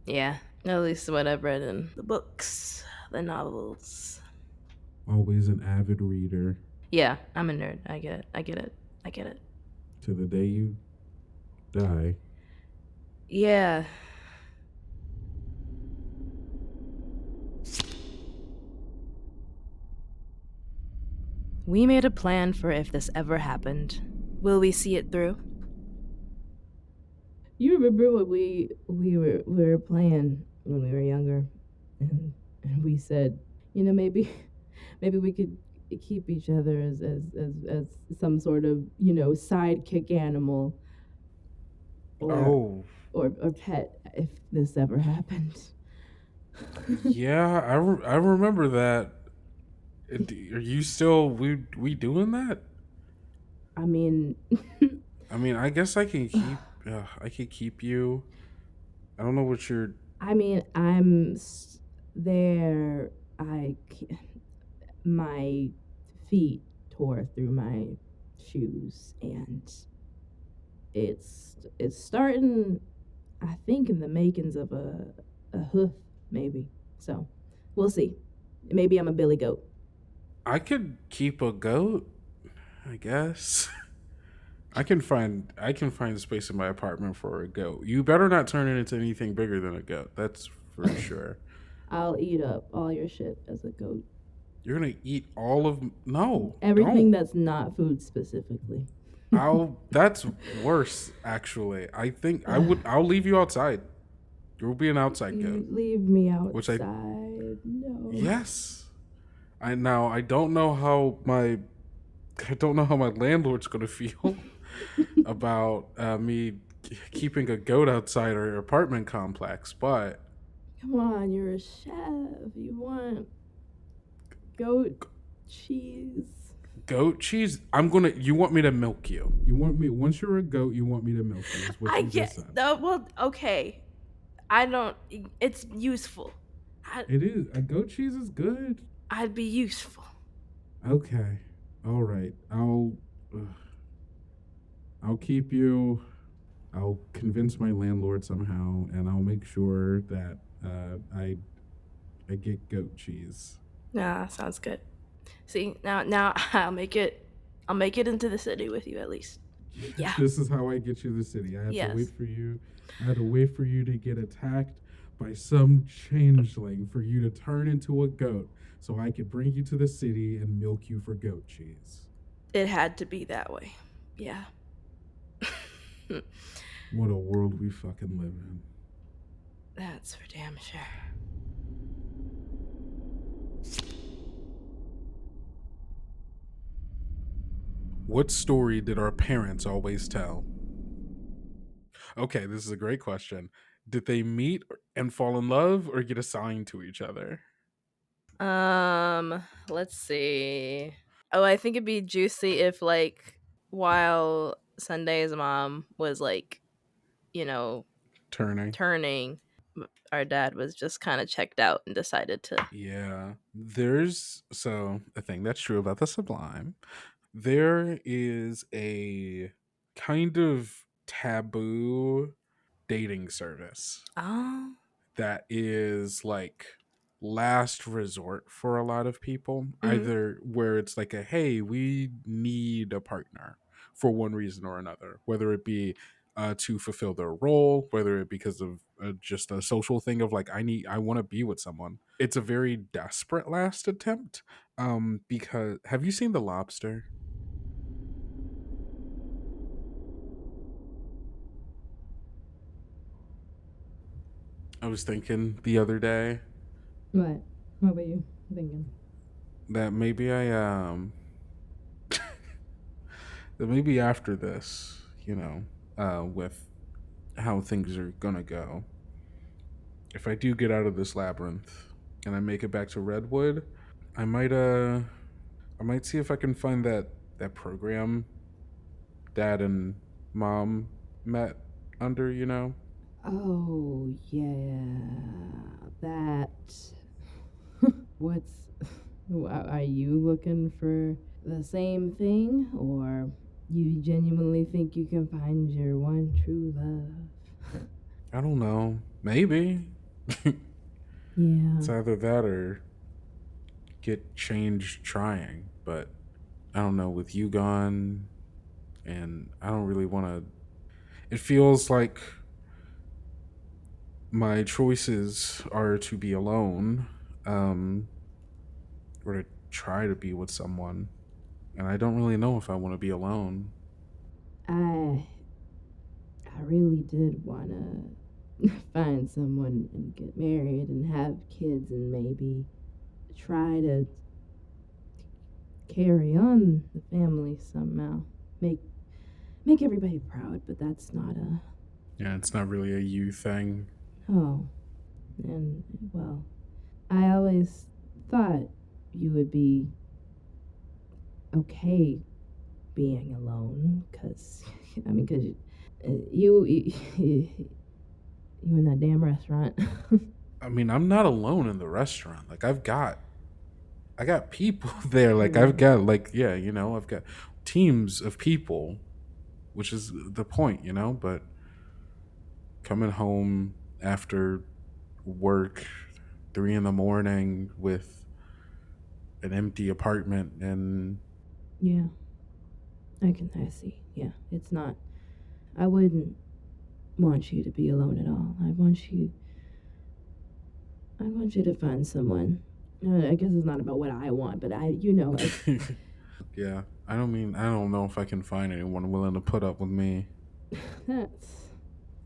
Yeah, at least what I've read in the books, the novels. Always an avid reader. Yeah, I'm a nerd. I get it. I get it. I get it. To the day you die. Yeah. We made a plan for if this ever happened. Will we see it through? You remember when we were playing when we were younger, and we said, maybe maybe we could keep each other as some sort of sidekick animal Oh, or pet if this ever happened. yeah, I remember that. Are you still we doing that? I mean, I mean, I guess I could keep you. I don't know what you're. I mean, I'm there. My feet tore through my shoes, and it's starting. I think in the makings of a hoof, maybe. So, we'll see. Maybe I'm a billy goat. I could keep a goat, I guess. I can find space in my apartment for a goat. You better not turn it into anything bigger than a goat. That's for sure. I'll eat up all your shit as a goat. You're gonna eat all of no. Everything Don't. that's not food specifically. I'll. That's worse. Actually, I think I would. I'll leave you outside. You'll be an outside goat. You leave me Which outside. No. yes. I don't know how my landlord's gonna feel about me keeping a goat outside our apartment complex, but Come on, you're a chef. You want goat cheese. goat cheese. You want me to milk you? You want me once you're a goat? You want me to milk you? Is what I you get. just said. Well, okay. I don't. It's useful. It is a goat cheese is good. I'd be useful. Okay, all right. I'll keep you. I'll convince my landlord somehow, and I'll make sure that I get goat cheese. Nah, sounds good. See, now I'll make it into the city with you at least. Yeah. This is how I get you to the city. I had to wait Yes. for you. I had to wait for you to get attacked by some changeling for you to turn into a goat so I could bring you to the city and milk you for goat cheese. It had to be that way. Yeah. What a world we fucking live in. That's for damn sure. What story did our parents always tell? Okay, this is a great question. Did they meet and fall in love or get assigned to each other? Let's see. Oh, I think it'd be juicy if like while Sunday's mom was like, you know, Turning. turning, our dad was just kind of checked out and decided to. Yeah. There's a thing that's true about the Sublime. There is a kind of taboo dating service Oh. that is like last resort for a lot of people, either where it's like a hey, we need a partner for one reason or another, whether it be to fulfill their role, whether it because of just a social thing of like I want to be with someone. It's a very desperate last attempt. Because have you seen The Lobster? I was thinking the other day What? What were you thinking? that maybe that maybe after this, with how things are gonna go, if I do get out of this labyrinth and I make it back to Redwood, I might I might see if I can find that program dad and mom met under. Oh, yeah. That. What's. Are you looking for the same thing? Or you genuinely think you can find your one true love? I don't know. Maybe. Yeah. It's either that or get changed trying, but I don't know, with you gone, and I don't really want to. It feels like my choices are to be alone, um, or to try to be with someone, and I don't really know if I want to be alone. I. I really did want to find someone and get married and have kids and maybe try to carry on the family somehow. Make make everybody proud, but that's not a Yeah, it's not really a you thing. oh. And well, I always thought you would be okay being alone cuz I mean cuz you in that damn restaurant. I mean, I'm not alone in the restaurant. Like I got people there. Like I've got I've got teams of people, which is the point. But coming home after work, 3 in the morning with an empty apartment, and Yeah. I see. Yeah, it's not. I wouldn't want you to be alone at all. I want you to find someone. I guess it's not about what I want, but yeah, I don't know if I can find anyone willing to put up with me. that's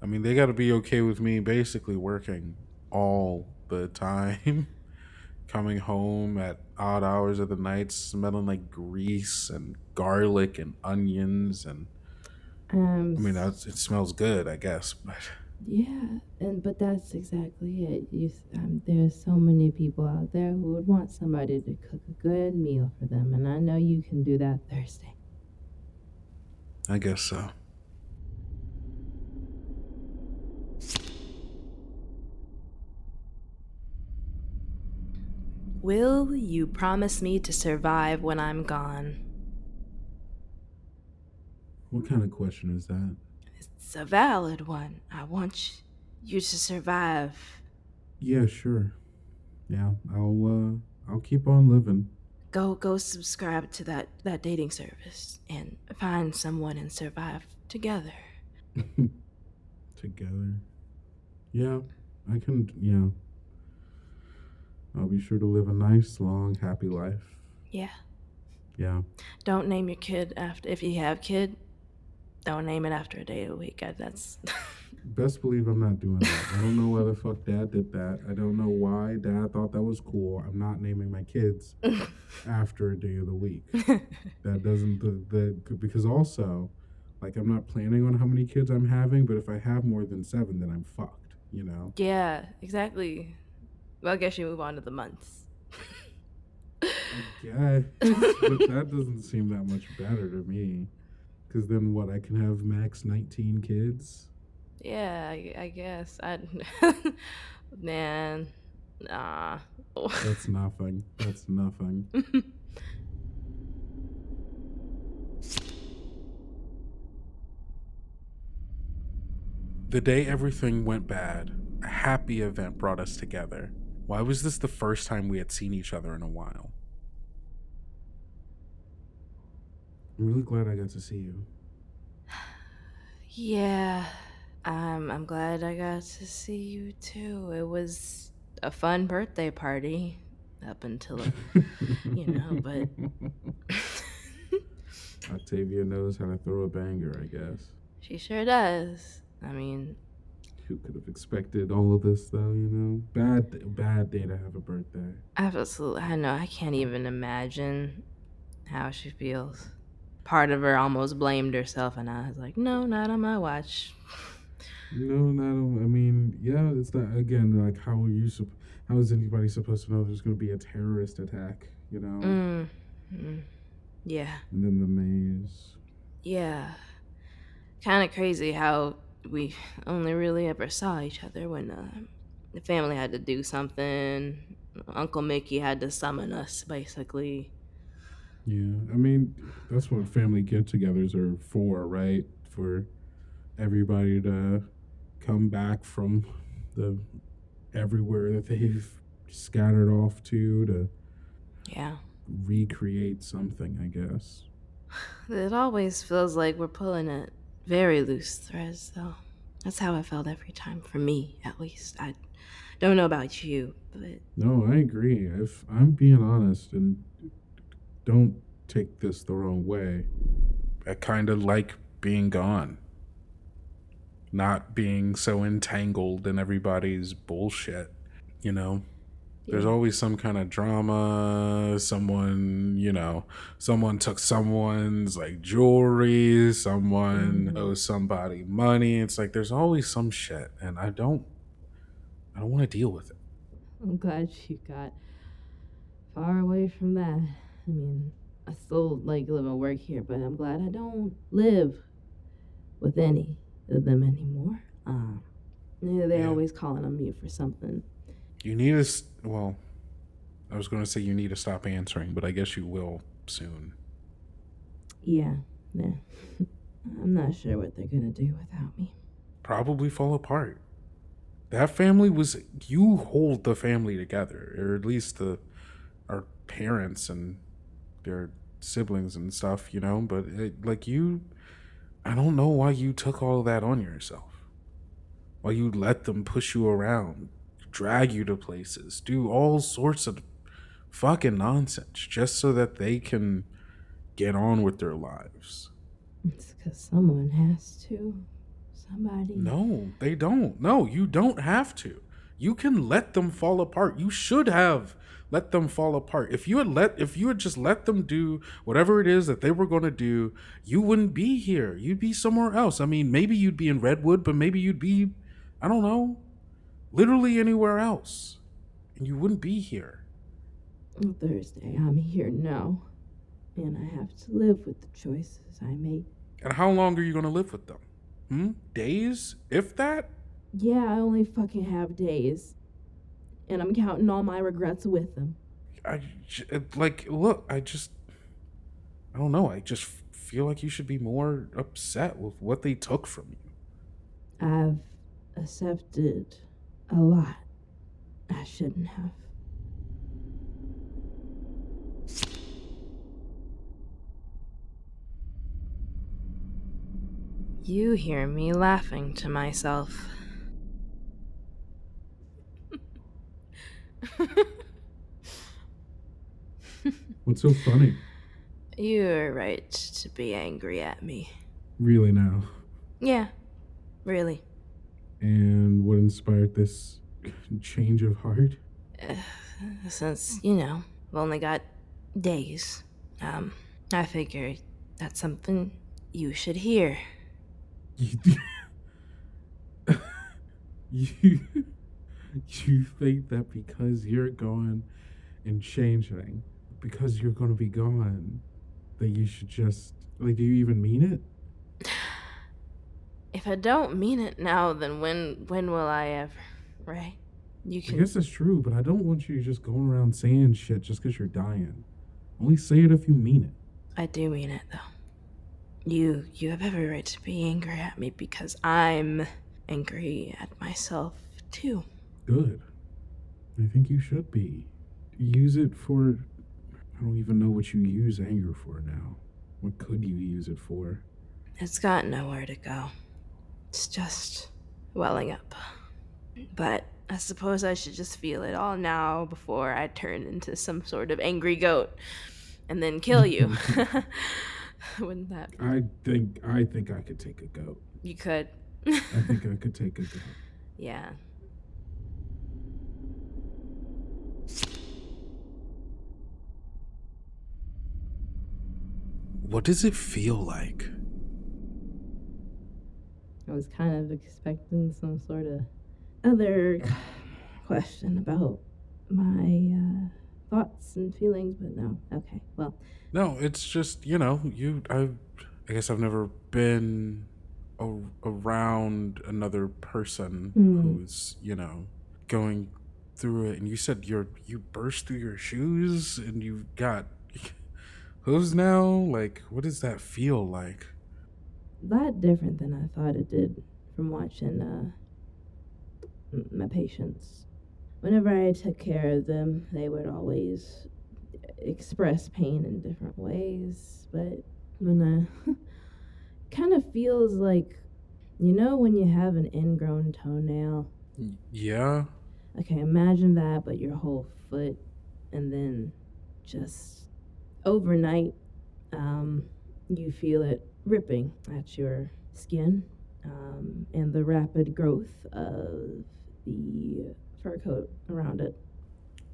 I mean, they got to be okay with me basically working all the time, coming home at odd hours of the night, smelling like grease and garlic and onions, and I mean, it smells good, I guess, but yeah, but that's exactly it. There's so many people out there who would want somebody to cook a good meal for them, and I know you can do that Thursday. I guess so. Will you promise me to survive when I'm gone? What kind of question is that? It's a valid one. I want you to survive. Yeah, sure. Yeah, I'll keep on living. Go subscribe to that dating service and find someone and survive together. Together. Yeah, I can. Yeah, I'll be sure to live a nice, long, happy life. Yeah. Yeah. Don't name your kid after, if you have kid, don't name it after a day of the week. That's Best believe I'm not doing that. I don't know why the fuck Dad did that. I don't know why Dad thought that was cool. I'm not naming my kids after a day of the week. That doesn't because also, like, I'm not planning on how many kids I'm having, but if I have more than 7, then I'm fucked. Yeah, exactly. Well, I guess you move on to the months. Yeah, but that doesn't seem that much better to me. Because then what? I can have max 19 kids. Yeah, I guess. Man, nah. That's nothing. That's nothing. The day everything went bad, a happy event brought us together. Why was this the first time we had seen each other in a while? I'm really glad I got to see you. Yeah, I'm glad I got to see you too. It was a fun birthday party up until, but Octavia knows how to throw a banger, I guess. she sure does. I mean, Who could have expected all of this, though? You know, bad day to have a birthday. Absolutely. I know. I can't even imagine how she feels. Part of her almost blamed herself, and I was like, no, not on my watch. No, not. I mean, yeah, it's not. Again, like, how is anybody supposed to know there's going to be a terrorist attack? You know, Yeah. and then the maze. Yeah. Kind of crazy how we only really ever saw each other when the family had to do something. Uncle Mickey had to summon us, basically. Yeah, I mean, that's what family get-togethers are for, right? For everybody to come back from the everywhere that they've scattered off to Yeah. recreate something, I guess. It always feels like we're pulling at very loose threads, though. That's how it felt every time, for me, at least. I don't know about you, but No, I agree. If I'm being honest, and don't take this the wrong way, I kind of like being gone. Not being so entangled in everybody's bullshit, you know? There's always some kind of drama. Someone took someone's like jewelry, someone owes somebody money. It's like there's always some shit, and I don't want to deal with it. I'm glad you got far away from that. I mean, I still like live and work here, but I'm glad I don't live with any of them anymore. They're always calling on me for something. You need to, well, I was going to say you need to stop answering, but I guess you will soon. Yeah. I'm not sure what they're gonna do without me. Probably fall apart. That family you hold the family together, or at least our parents and their siblings and stuff, but I don't know why you took all of that on yourself. Why you let them push you around, drag you to places, do all sorts of fucking nonsense just so that they can get on with their lives. It's because someone has to. Somebody. No, they don't. No, you don't have to. You can let them fall apart. You should have let them fall apart. If you had just let them do whatever it is that they were going to do, you wouldn't be here. You'd be somewhere else. I mean, maybe you'd be in Redwood, but maybe you'd be, I don't know, literally anywhere else. And you wouldn't be here. On Thursday, I'm here now. And I have to live with the choices I make. And how long are you going to live with them? Days? If that? Yeah, I only fucking have days. And I'm counting all my regrets with them. I don't know. I just feel like you should be more upset with what they took from you. I've accepted a lot I shouldn't have. you hear me laughing to myself. What's so funny? You're right to be angry at me. Really now? Yeah, really. And what inspired this change of heart? Since, I've only got days, I figured that's something you should hear. You think that because you're gone and changeling, because you're going to be gone, that you should just, do you even mean it? If I don't mean it now, then when will I ever, right? I guess that's true, but I don't want you just going around saying shit just because you're dying. Only say it if you mean it. I do mean it, though. You have every right to be angry at me because I'm angry at myself, too. Good. I think you should be. Use it for... I don't even know what you use anger for now. What could you use it for? It's got nowhere to go. It's just welling up. But I suppose I should just feel it all now before I turn into some sort of angry goat and then kill you. Wouldn't that be? I think I could take a goat. You could. I think I could take a goat. Yeah. What does it feel like? I was kind of expecting some sort of other question about my thoughts and feelings, but no. Okay, well, No, it's just, I guess I've never been around another person who's, going through it. And you said you burst through your shoes and you've got hooves now? Like, what does that feel like? a lot different than I thought it did from watching my patients. Whenever I took care of them, they would always express pain in different ways, but when I kind of feels like, when you have an ingrown toenail. Yeah. Okay, imagine that, but your whole foot, and then just overnight, you feel it ripping at your skin, and the rapid growth of the fur coat around it.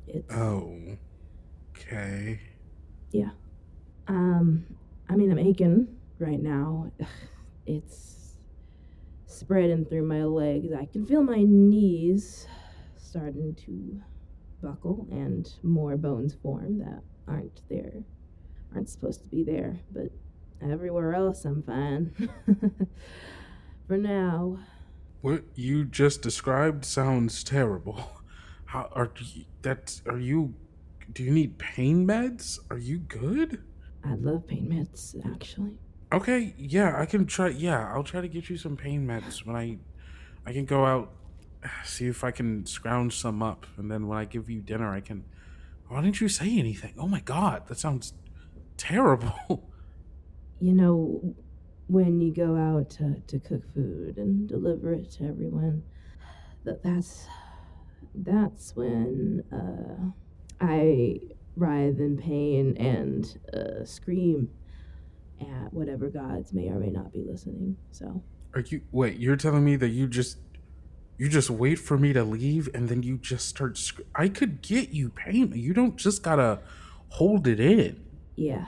It's Oh. Okay. yeah. I mean, I'm aching right now. It's spreading through my legs. I can feel my knees starting to buckle and more bones form that aren't supposed to be there. But everywhere else, I'm fine. For now. What you just described sounds terrible. Are you do you need pain meds? Are you good? I love pain meds, actually. Okay, yeah, I can try. Yeah, I'll try to get you some pain meds when I can go out, see if I can scrounge some up, and then when I give you dinner, I can. Why didn't you say anything? Oh my god, that sounds terrible. You know, when you go out to cook food and deliver it to everyone, that's when I writhe in pain and scream at whatever gods may or may not be listening. So Are you wait? You're telling me that you just wait for me to leave and then you just start. I could get you pain. You don't just gotta hold it in. yeah,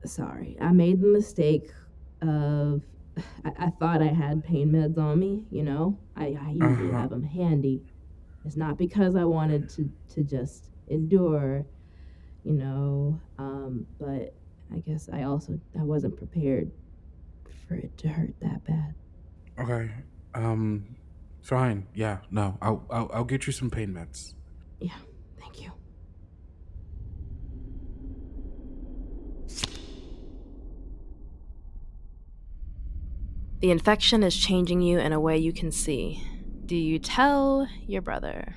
sorry, I made the mistake of I thought I had pain meds on me. I Uh usually huh. have them handy. It's not because I wanted to just endure, but I guess I wasn't prepared for it to hurt that bad. Okay. Um. Fine. Yeah. No. I'll get you some pain meds. Yeah, thank you. The infection is changing you in a way you can see. Do you tell your brother?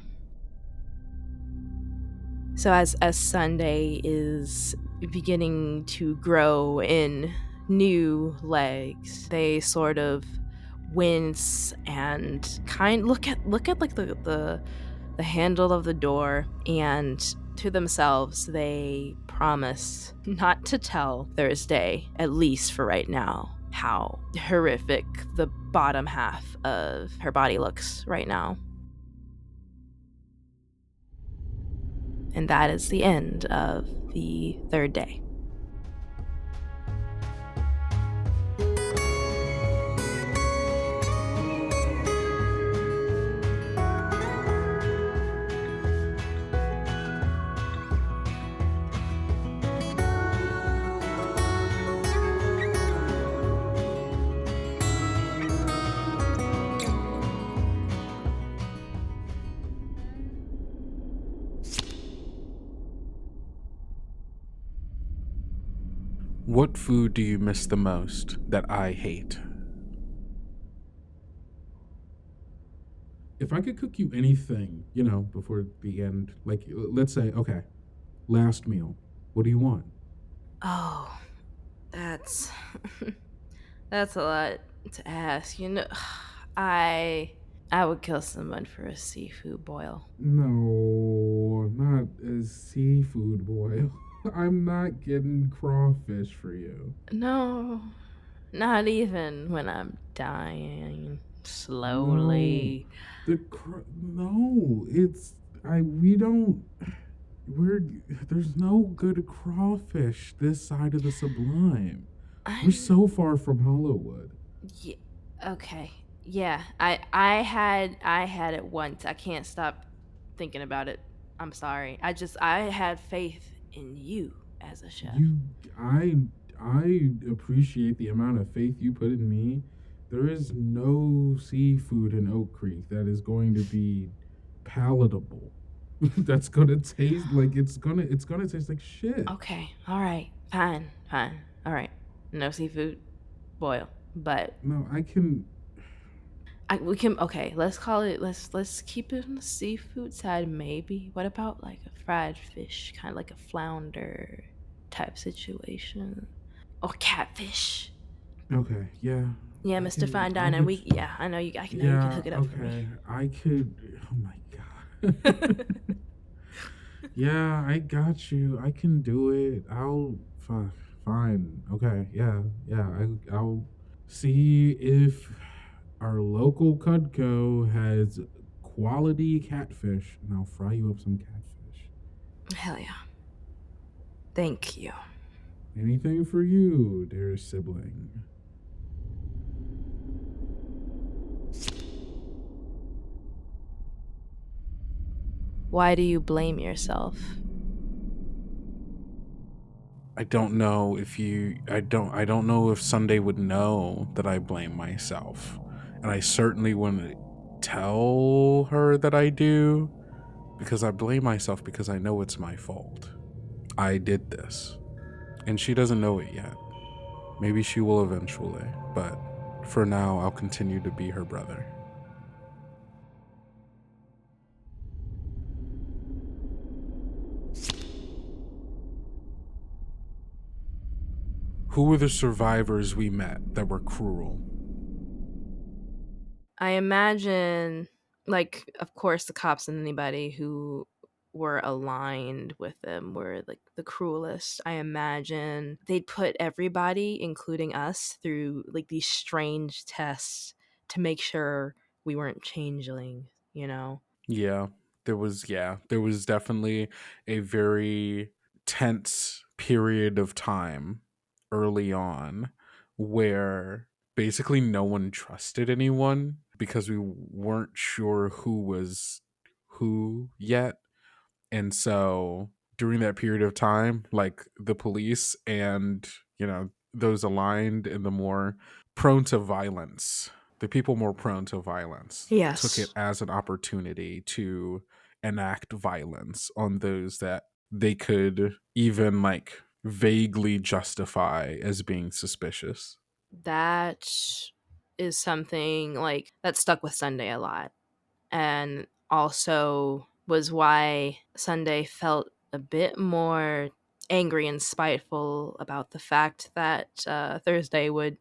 So as Sunday is beginning to grow in new legs, they sort of wince and look at like the handle of the door, and to themselves they promise not to tell Thursday, at least for right now, how horrific the bottom half of her body looks right now. And that is the end of the third day. What food do you miss the most that I hate? If I could cook you anything, before the end, like let's say, okay, last meal. What do you want? Oh, that's that's a lot to ask. I I would kill someone for a seafood boil. No, not a seafood boil. I'm not getting crawfish for you. No, not even when I'm dying. slowly. No, we don't. There's no good crawfish this side of the Sublime. We're so far from Hollywood. Yeah, okay. Yeah, I had it once. I can't stop thinking about it. I'm sorry. I had faith in you as a chef. I appreciate the amount of faith you put in me. There is no seafood in Oak Creek that is going to be palatable. That's gonna taste like it's gonna taste like shit. Okay. All right. Fine. All right. No seafood, boil. But No, I can. we can. Okay. Let's call it. Let's keep it on the seafood side. Maybe. What about like a fried fish, kind of like a flounder type situation, or catfish? Okay, yeah. Yeah, I Mr. can- Fine I Dining. could- Yeah, I know you. I know you can hook it up for okay. me. I could. Oh my god. Yeah, I got you. I can do it. Fine. Okay. Yeah. I'll see if our local Cudco has quality catfish, and I'll fry you up some catfish. Hell yeah. Thank you. Anything for you, dear sibling. Why do you blame yourself? I don't know if Sunday would know that I blame myself. And I certainly wouldn't tell her that I do, because I blame myself because I know it's my fault. I did this. And she doesn't know it yet. Maybe she will eventually, but for now I'll continue to be her brother. Who were the survivors we met that were cruel? I imagine, like, of course, the cops and anybody who were aligned with them were like the cruelest. I imagine they'd put everybody, including us, through like these strange tests to make sure we weren't changeling, you know? Yeah, there was definitely a very tense period of time early on where basically no one trusted anyone because we weren't sure who was who yet. And so during that period of time, like the police and, those aligned and the more prone to violence, the people more prone to violence took it Yes. as an opportunity to enact violence on those that they could even like vaguely justify as being suspicious. That is something like that stuck with Sunday a lot. And also was why Sunday felt a bit more angry and spiteful about the fact that Thursday would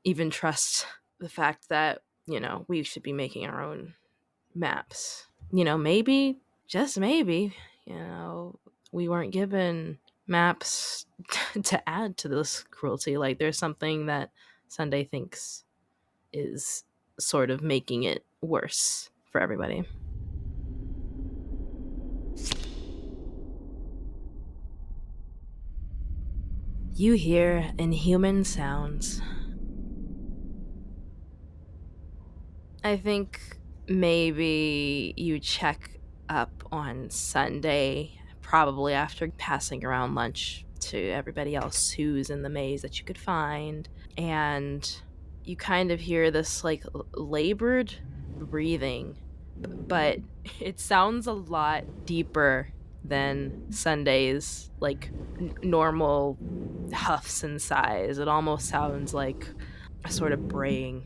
even trust the fact that, we should be making our own maps. Maybe, just maybe, we weren't given maps to add to this cruelty. Like, there's something that Sunday thinks is sort of making it worse for everybody. You hear inhuman sounds. I think maybe you check up on Sunday, probably after passing around lunch to everybody else who's in the maze that you could find. And you kind of hear this like labored breathing, but it sounds a lot deeper than Sunday's like normal huffs and sighs. It almost sounds like a sort of braying.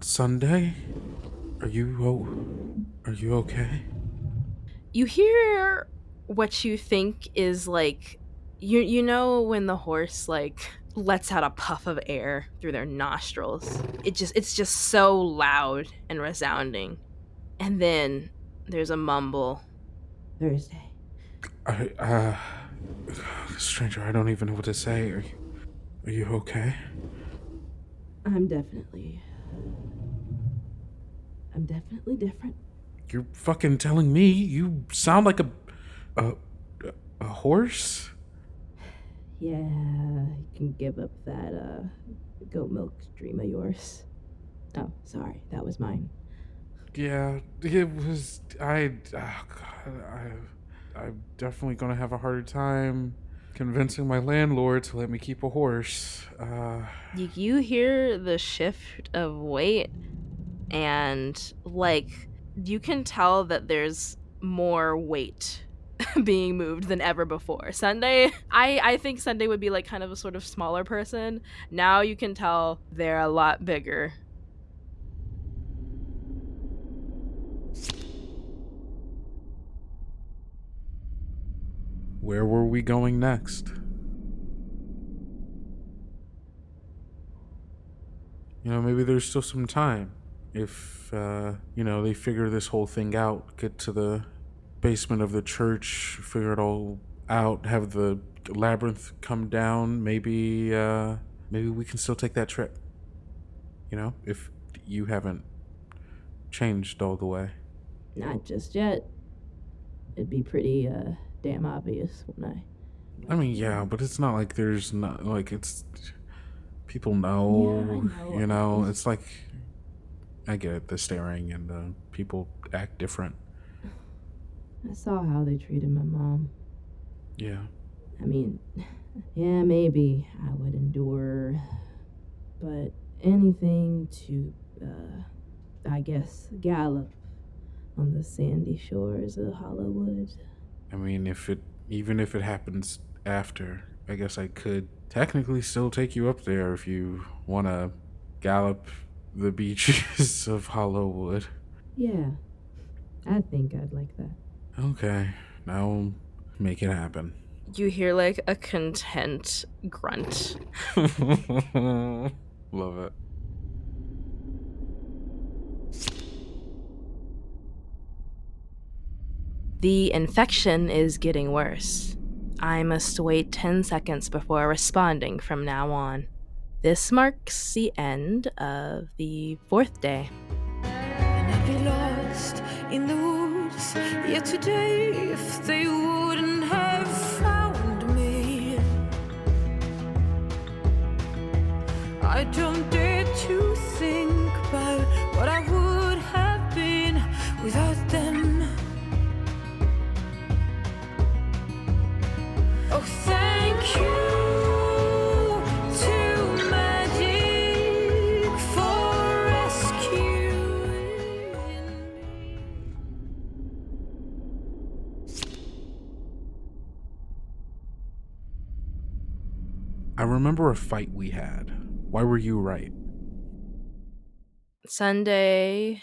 Sunday? Are you okay? You hear what you think is like you know when the horse like lets out a puff of air through their nostrils. It's just so loud and resounding. And then there's a mumble. Thursday. Stranger, I don't even know what to say. Are you okay? I'm definitely different. You're fucking telling me you sound like a, a horse? Yeah, you can give up that goat milk dream of yours. Oh, sorry, that was mine. Yeah, it was. Oh God, I'm definitely gonna have a harder time convincing my landlord to let me keep a horse. You hear the shift of weight, and like you can tell that there's more weight being moved than ever before. Sunday, I think Sunday would be like kind of a sort of smaller person. Now you can tell they're a lot bigger. Where were we going next? Maybe there's still some time. If, they figure this whole thing out, get to the basement of the church, figure it all out, have the labyrinth come down, maybe we can still take that trip. If you haven't changed all the way. Not just yet. It'd be pretty damn obvious when I mean, yeah, but it's not like there's not, like, it's, people Yeah, know, I know. it's like, I get it, the staring and the people act different. I saw how they treated my mom. Yeah. I mean, yeah, maybe I would endure, but anything to, I guess, gallop on the sandy shores of Hollywood. I mean, even if it happens after, I guess I could technically still take you up there if you want to gallop the beaches of Hollowwood. Yeah, I think I'd like that. Okay, now make it happen. You hear like a content grunt. Love it. The infection is getting worse. I must wait 10 seconds before responding from now on. This marks the end of the 4th day. And I'd be lost in the woods yet today if they wouldn't have found me. I don't dare to think about what I would have been without them. Oh, thank you to magic for rescuing me. I remember a fight we had. Why were you right? Sunday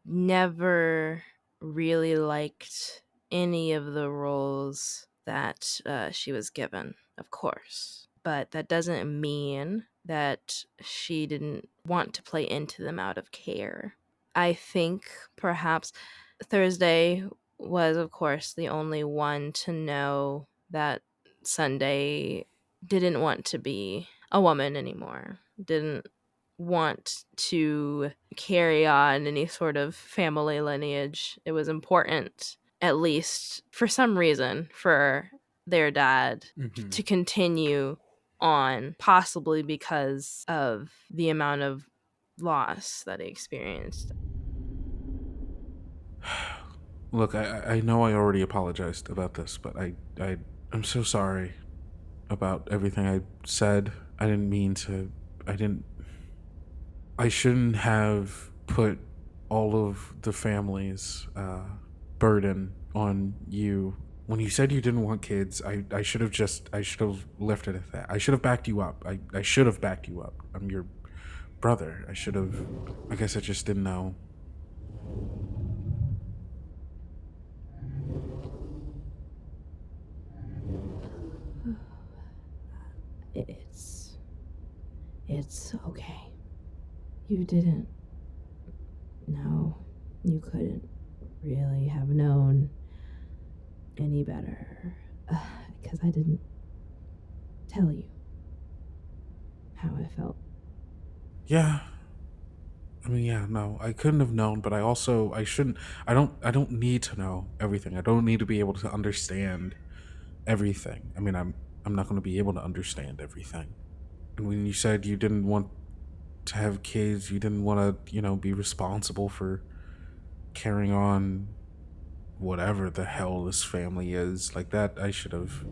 never really liked any of the roles that she was given, of course. But that doesn't mean that she didn't want to play into them out of care. I think perhaps Thursday was, of course, the only one to know that Sunday didn't want to be a woman anymore, didn't want to carry on any sort of family lineage. It was important, at least for some reason, for their dad to continue on, possibly because of the amount of loss that he experienced. Look, I know I already apologized about this, but I'm so sorry about everything I said. I didn't mean to. I shouldn't have put all of the family's burden on you. When you said you didn't want kids, I should have left it at that. I should have backed you up. I should have backed you up. I'm your brother. I guess I just didn't know. It's okay. You didn't. No, you couldn't really have known any better. Because I didn't tell you how I felt. Yeah. I mean, yeah, no, I couldn't have known, but I shouldn't, I don't need to know everything. I don't need to be able to understand everything. I mean, I'm not going to be able to understand everything. And when you said you didn't want to have kids, you didn't want to, be responsible for carrying on whatever the hell this family is, like that, I should have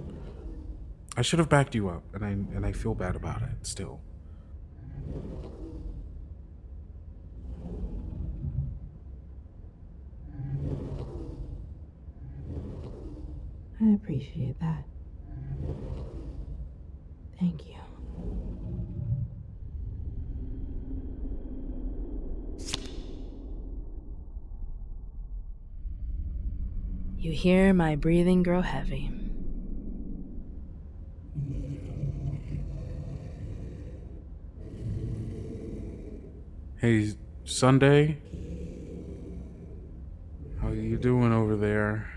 backed you up, and I feel bad about it still. I appreciate that. Thank you. You hear my breathing grow heavy. Hey, Sunday, how you doing over there?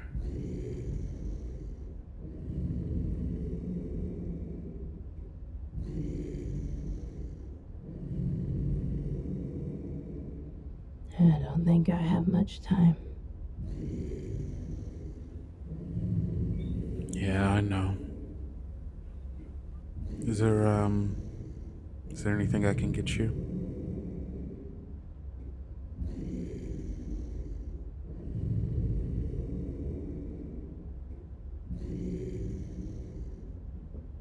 I don't think I have much time. Yeah, I know. Is there anything I can get you?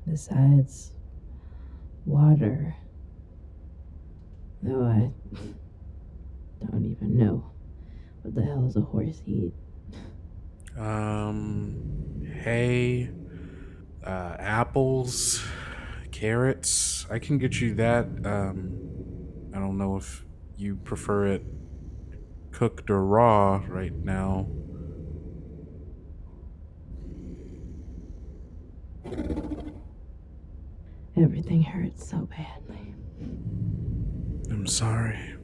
Besides water. Though I don't even know what the hell is a horse eat. Hay, apples, carrots. I can get you that. I don't know if you prefer it cooked or raw right now. Everything hurts so badly. I'm sorry.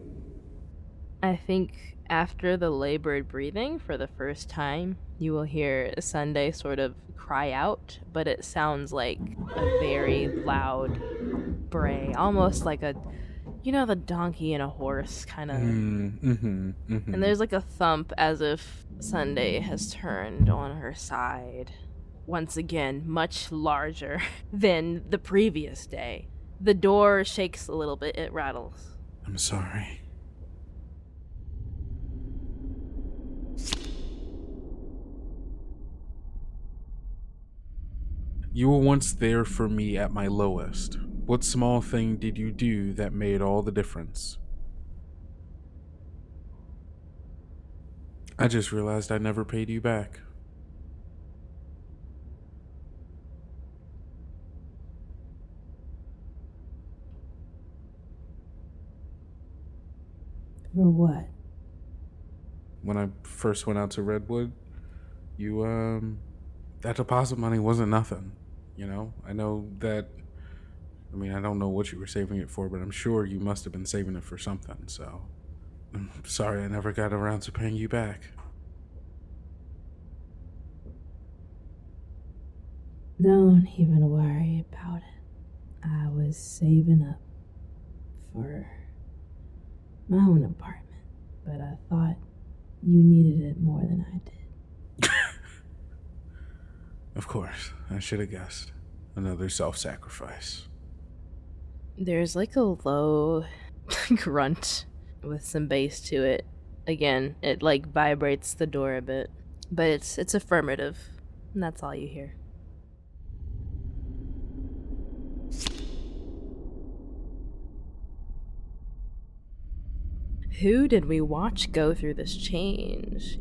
I think after the labored breathing for the first time, you will hear Sunday sort of cry out, but it sounds like a very loud bray, almost like the donkey and a horse kind of. And there's like a thump as if Sunday has turned on her side. Once again, much larger than the previous day. The door shakes a little bit, it rattles. I'm sorry. You were once there for me at my lowest. What small thing did you do that made all the difference? I just realized I never paid you back. For what? When I first went out to Redwood, that deposit money wasn't nothing. I know that, I don't know what you were saving it for, but I'm sure you must have been saving it for something, so I'm sorry I never got around to paying you back. Don't even worry about it. I was saving up for my own apartment, but I thought you needed it more than I did. Of course, I should have guessed. Another self-sacrifice. There's like a low grunt with some bass to it. Again, it like vibrates the door a bit, but it's affirmative, and that's all you hear. Who did we watch go through this change?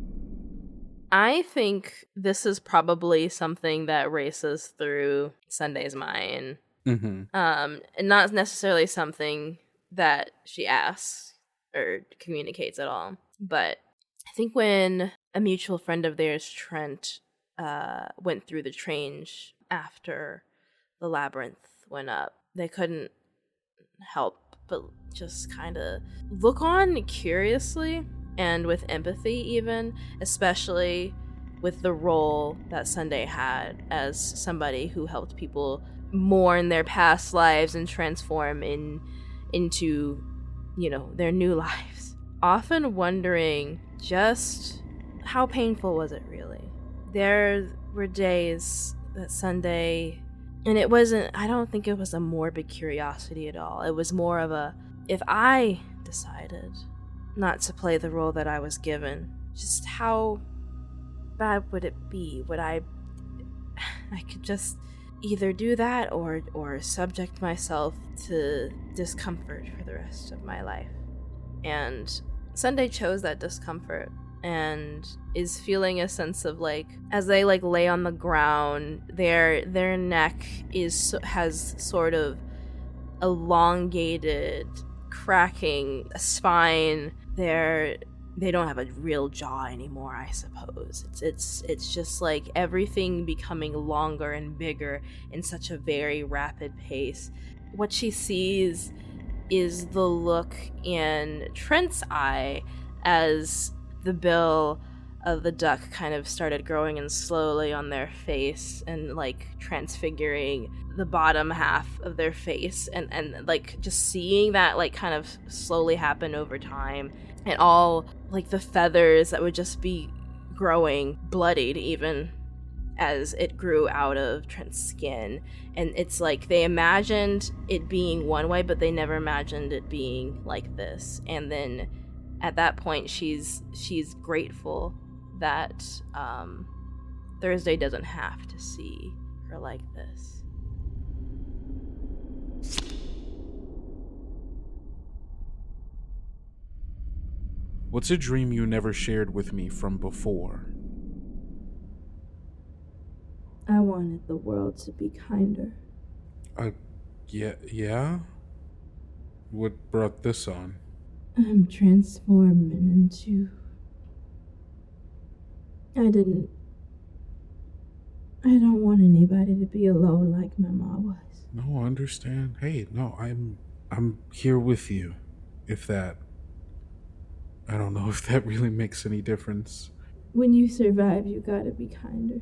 I think this is probably something that races through Sunday's mind. And not necessarily something that she asks or communicates at all. But I think when a mutual friend of theirs, Trent, went through the change after the labyrinth went up, they couldn't help but just kind of look on curiously and with empathy even, especially with the role that Sunday had as somebody who helped people mourn their past lives and transform into their new lives. Often wondering just how painful was it really. There were days that Sunday, and I don't think it was a morbid curiosity at all. It was more of a, if I decided not to play the role that I was given, just how bad would it be? I could just either do that or subject myself to discomfort for the rest of my life. And Sunday chose that discomfort and is feeling a sense of as they lay on the ground, their neck has sort of elongated, cracking spine. They don't have a real jaw anymore, I suppose. It's just everything becoming longer and bigger in such a very rapid pace. What she sees is the look in Trent's eye as the bill of the duck kind of started growing in slowly on their face and transfiguring the bottom half of their face, and just seeing that kind of slowly happen over time, and all the feathers that would just be growing bloodied even as it grew out of Trent's skin. And it's they imagined it being one way, but they never imagined it being like this. And then at that point she's grateful that Thursday doesn't have to see her like this. What's a dream you never shared with me from before? I wanted the world to be kinder. Yeah? What brought this on? I'm transforming into... I don't want anybody to be alone like my mom was. No, I understand. Hey, no, I'm here with you. I don't know if that really makes any difference. When you survive, you gotta be kinder.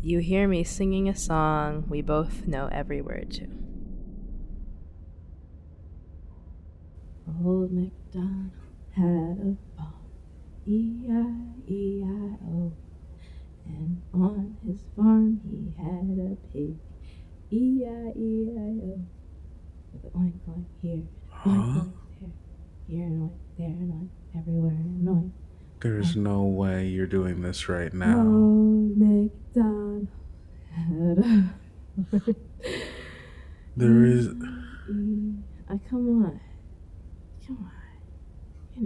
You hear me singing a song we both know every word to. Old MacDonald had a farm, E-I-E-I-O. And on his farm he had a pig, E-I-E-I-O. With an oink oink here, oink oink there, here and oink, there and oink, everywhere and oink. There's no way you're doing this right now. Old MacDonald had a farm. There is... Come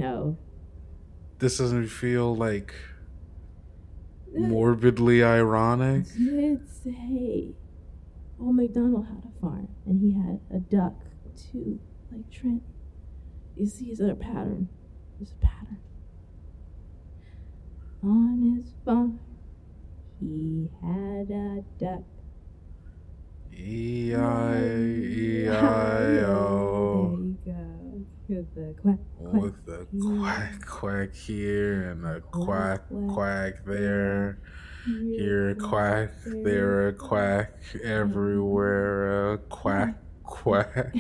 on. This doesn't feel morbidly ironic. Hey, old MacDonald had a farm, and he had a duck too, like Trent. You see, there's a pattern. On his farm, he had a duck. E-I-E-I-O. There you go. With the quack, quack. With the quack, quack here and a quack, quack there. Here a quack, there a quack, everywhere a quack, quack.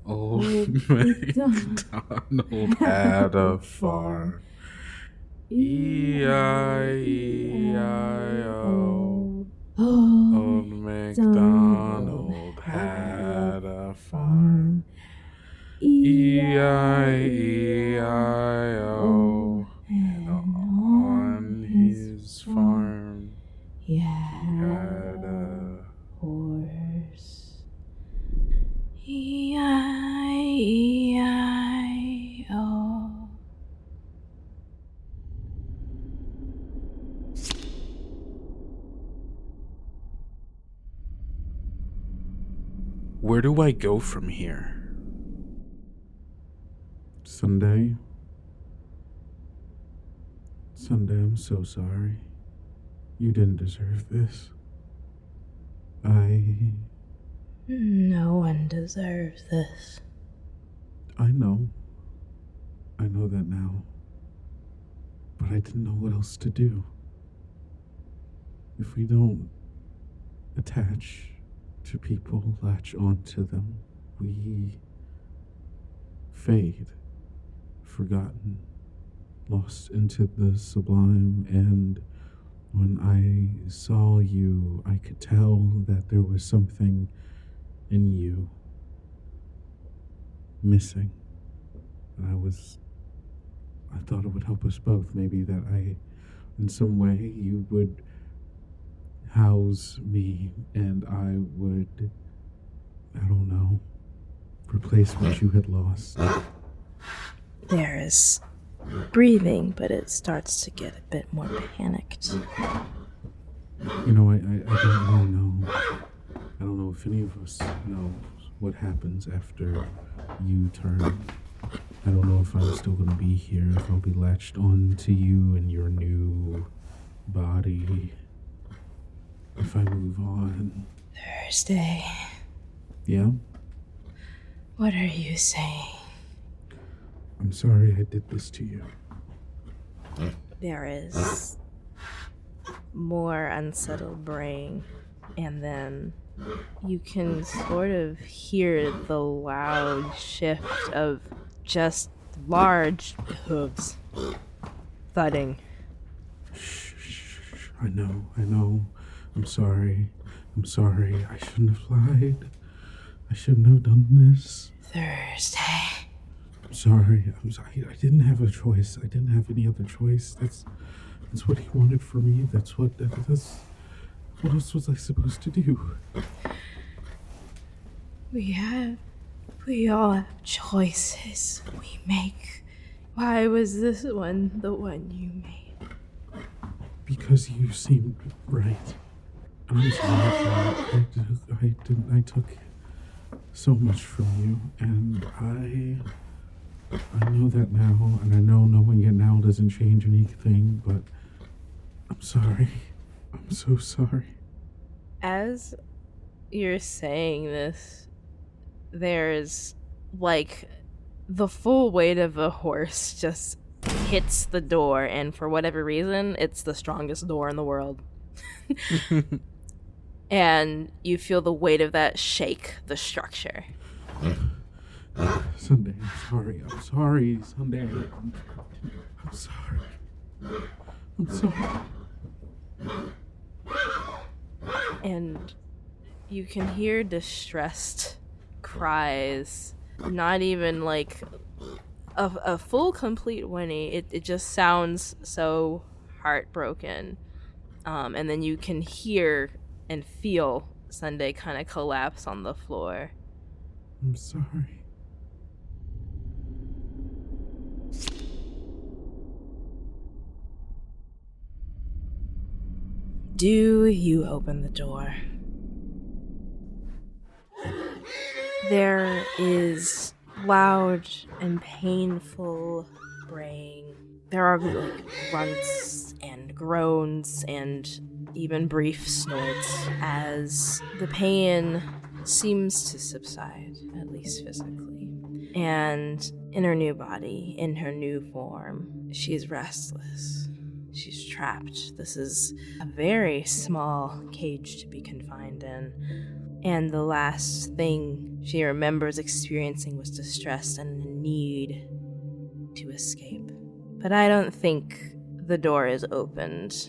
Old MacDonald had a farm. E-I-E-I-O. Old MacDonald had a farm. E-I-E-I-O. And on his farm he had a horse. E-I-E-I-O. Where do I go from here? Sunday, I'm so sorry. You didn't deserve this. No one deserves this. I know that now. But I didn't know what else to do. if we don't attach to people, latch onto them, we fade, forgotten, lost into the sublime. And when I saw you, I could tell that there was something in you missing. And I thought it would help us both. Maybe that in some way, you would house me and I would, I don't know, replace what you had lost. There is breathing, but it starts to get a bit more panicked. You know, I don't really know. I don't know if any of us know what happens after you turn. I don't know if I'm still going to be here, if I'll be latched on to you and your new body, if I move on. Thursday, Yeah? what are you saying? I'm sorry I did this to you. There is more unsettled braying, and then you can sort of hear the loud shift of just large hooves thudding. Shh. I know. I'm sorry. I shouldn't have lied. I shouldn't have done this. Thursday. I'm sorry. I didn't have a choice. I didn't have any other choice. That's what he wanted for me. What else was I supposed to do? We all have choices we make. Why was this one the one you made? Because you seemed right. I'm sorry. I took so much from you, and I know that now, and I know knowing it now doesn't change anything, but I'm sorry. I'm so sorry. As you're saying this, there's like the full weight of a horse just hits the door, and for whatever reason, it's the strongest door in the world. And you feel the weight of that shake the structure. Sunday, I'm sorry, Sunday. I'm sorry. I'm sorry. And you can hear distressed cries, not even like a full complete whinny. It just sounds so heartbroken. And then you can hear and feel Sunday kind of collapse on the floor. I'm sorry. Do you open the door? There is loud and painful braying. There are like grunts and groans and even brief snorts as the pain seems to subside, at least physically. And in her new body, in her new form, she's restless. She's trapped. This is a very small cage to be confined in. And the last thing she remembers experiencing was distress and the need to escape. But I don't think the door is opened.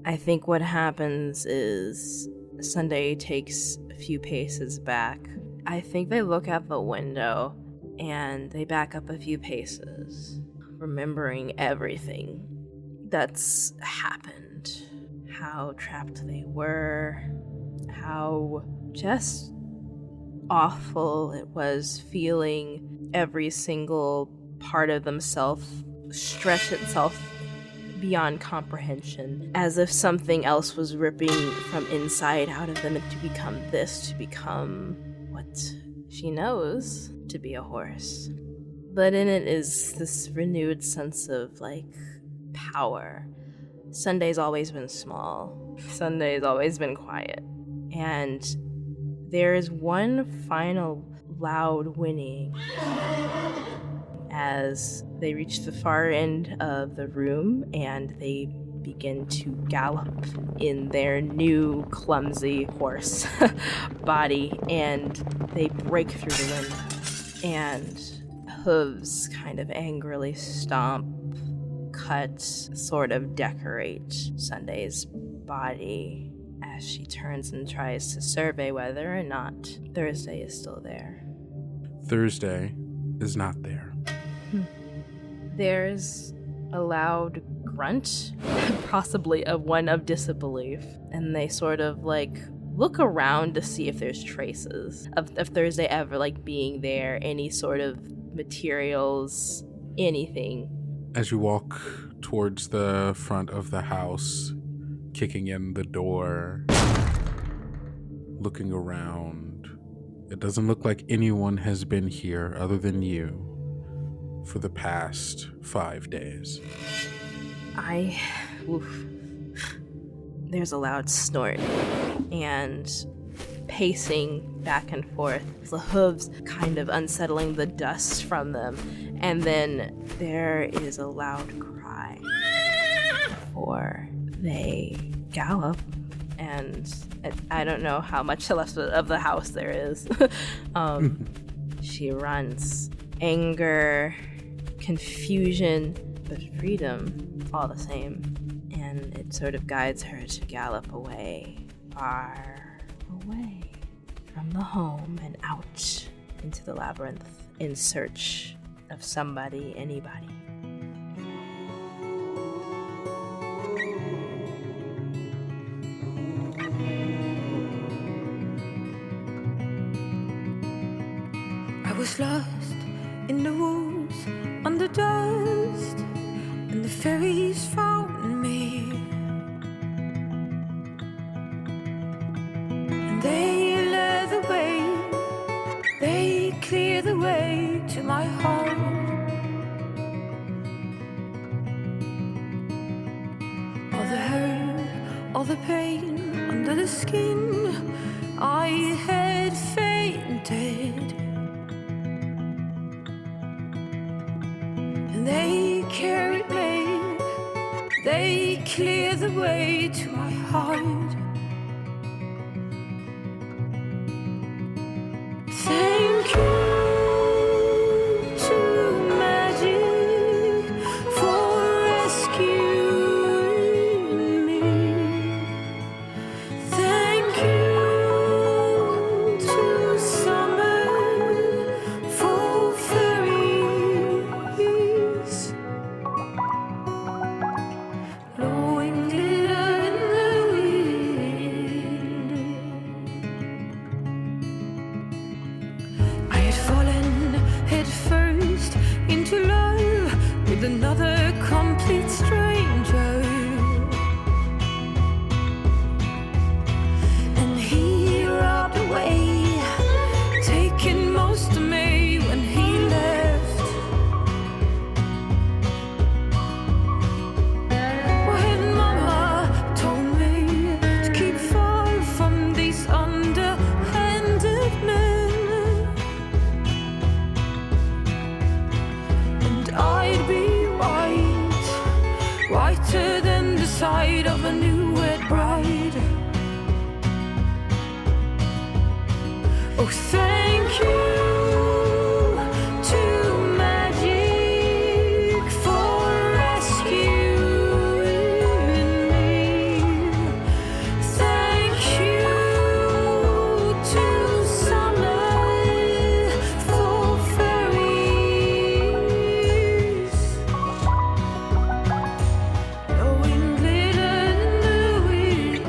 I think what happens is Sunday takes a few paces back. I think they look out the window and they back up a few paces, remembering everything that's happened. How trapped they were, how just awful it was feeling every single part of themselves stretch itself beyond comprehension, as if something else was ripping from inside out of them to become this, to become what she knows to be a horse. But in it is this renewed sense of like power. Sunday's always been small. Sunday's always been quiet. And there is one final loud whinnying as they reach the far end of the room and they begin to gallop in their new clumsy horse body, and they break through the window, and hooves kind of angrily stomp, cut, sort of decorate Sunday's body as she turns and tries to survey whether or not Thursday is still there. Thursday is not there. There's a loud grunt, possibly one of disbelief, and they sort of like look around to see if there's traces of Thursday ever like being there, any sort of materials, anything. As you walk towards the front of the house, kicking in the door, looking around, it doesn't look like anyone has been here other than you for the past 5 days. There's a loud snort, and pacing back and forth, the hooves kind of unsettling the dust from them, and then there is a loud cry before they gallop, and I don't know how much left of the house there is. She runs. Anger, confusion, but freedom all the same. And it sort of guides her to gallop away, far away from the home and out into the labyrinth in search of somebody, anybody. I was lost in the woods, under dust, and the fairies found me. And they led the way, they cleared the way to my heart. All the hurt, all the pain under the skin, I had fainted. They carried me, they cleared the way to my heart. Thank you to magic for rescuing me. Thank you to summer for fairies. Blowing glitter in the wind. I had fallen head first into love with another complete stranger, and he robbed away, taking most of me when he left. When Mama told me to keep far from these underhanded men, and I'd be white, whiter than the side of a new wed bride. Oh, thank you to magic for rescuing me. Thank you to summer for fairies. Blowing glitter in the wind.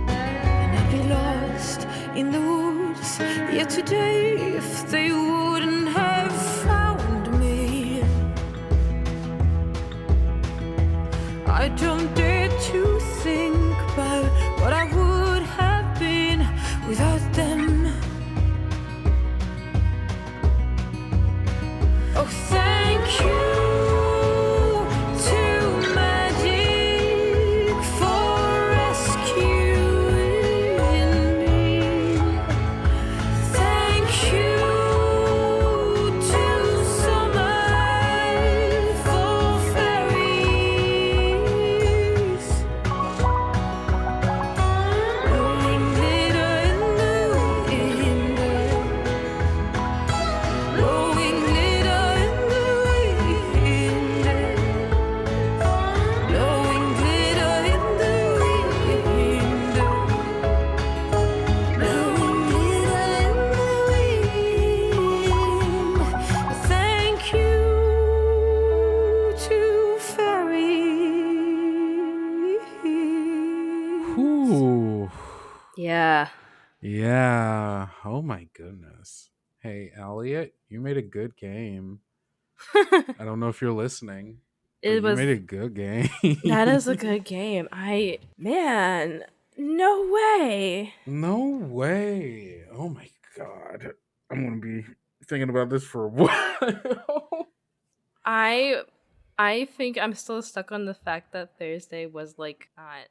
And I'd be lost in the woods yet today if they wouldn't have found me. I don't dare to think about what I would have been Oh, thank you to magic for rescuing me. Thank you to summer for fairies. Blowing glitter in the wind. Blowing glitter in the wind. Blowing glitter in the wind. Blowing glitter in the wind. Thank you to fairies. Ooh. Yeah. Yeah. Oh my goodness. Hey, Elliot, you made a good game. I don't know if you're listening, but It you was made a good game. that is a good game. Man, no way. No way. Oh my god. I'm gonna be thinking about this for a while. I think I'm still stuck on the fact that Thursday was like not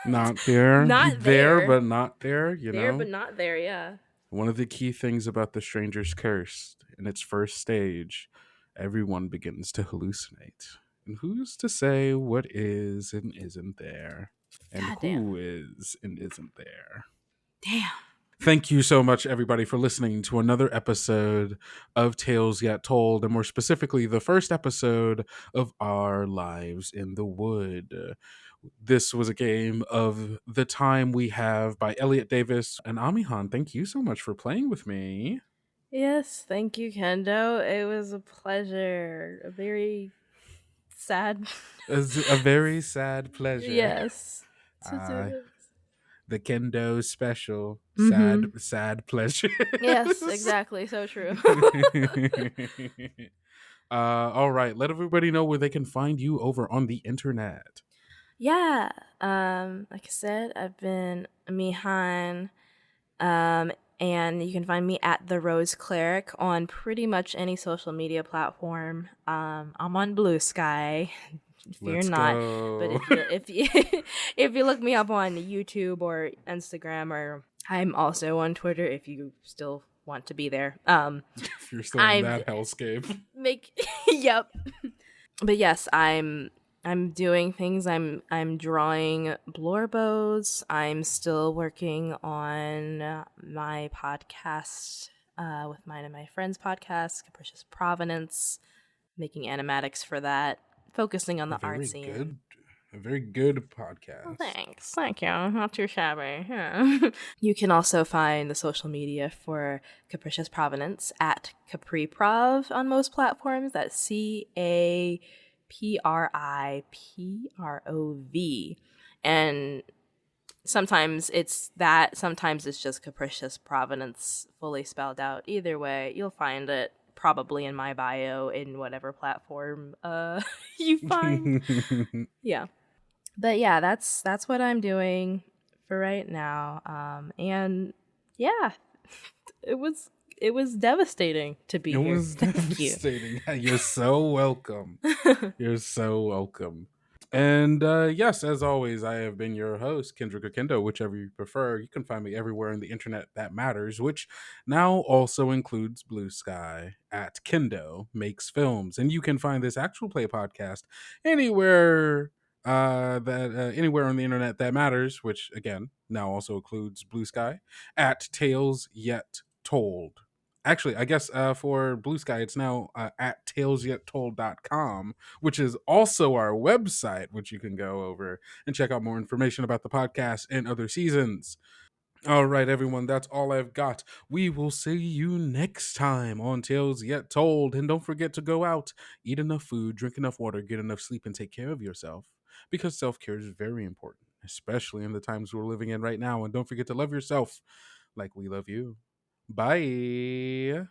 Not there. not There, there. but not there, There but not there, yeah. One of the key things about The Stranger's Curse in its first stage, everyone begins to hallucinate. And who's to say what is and isn't there? And Goddamn. who is and isn't there? Damn. Thank you so much, everybody, for listening to another episode of Tales Yet Told, and more specifically, the first episode of Our Lives in the Wood. This was a game of The Time We Have by Elliot Davis and Amihan. Thank you so much for playing with me. Yes, thank you, Kendo. It was a pleasure. A very sad. It's a very sad pleasure. Yes. The Kendo special. Mhm. Sad pleasure. Yes, exactly. So true. All right. Let everybody know where they can find you over on the internet. Yeah. Like I said, I've been Mihan. And you can find me at the Rose Cleric on pretty much any social media platform. I'm on Blue Sky. Fear Let's not. go. But if you if you look me up on YouTube or Instagram, or I'm also on Twitter if you still want to be there. If you're still in that hellscape. Yep. But yes, I'm doing things. I'm drawing blorbos. I'm still working on my podcast with mine and my friends' podcast, Capricious Provenance, making animatics for that, focusing on the art scene. A very good podcast. Oh, thanks. Thank you. Not too shabby. Yeah. You can also find the social media for Capricious Provenance at CapriProv on most platforms. That's CapriProv. And sometimes it's that, sometimes it's just Capricious Provenance fully spelled out. Either way, you'll find it probably in my bio in whatever platform you find. Yeah. But yeah, that's what I'm doing for right now. And yeah, it was devastating to be here. It was devastating. You're so welcome. You're so welcome. And yes, as always, I have been your host, Kendrick or Kendo, whichever you prefer. You can find me everywhere on the internet that matters, which now also includes Blue Sky at Kendo Makes Films. And you can find this actual play podcast anywhere anywhere on the internet that matters, which again now also includes Blue Sky at Tales Yet Told. Actually, I guess for Blue Sky, it's now at talesyettold.com, which is also our website, which you can go over and check out more information about the podcast and other seasons. All right, everyone, that's all I've got. We will see you next time on Tales Yet Told. And don't forget to go out, eat enough food, drink enough water, get enough sleep, and take care of yourself. Because self-care is very important, especially in the times we're living in right now. And don't forget to love yourself like we love you. Bye.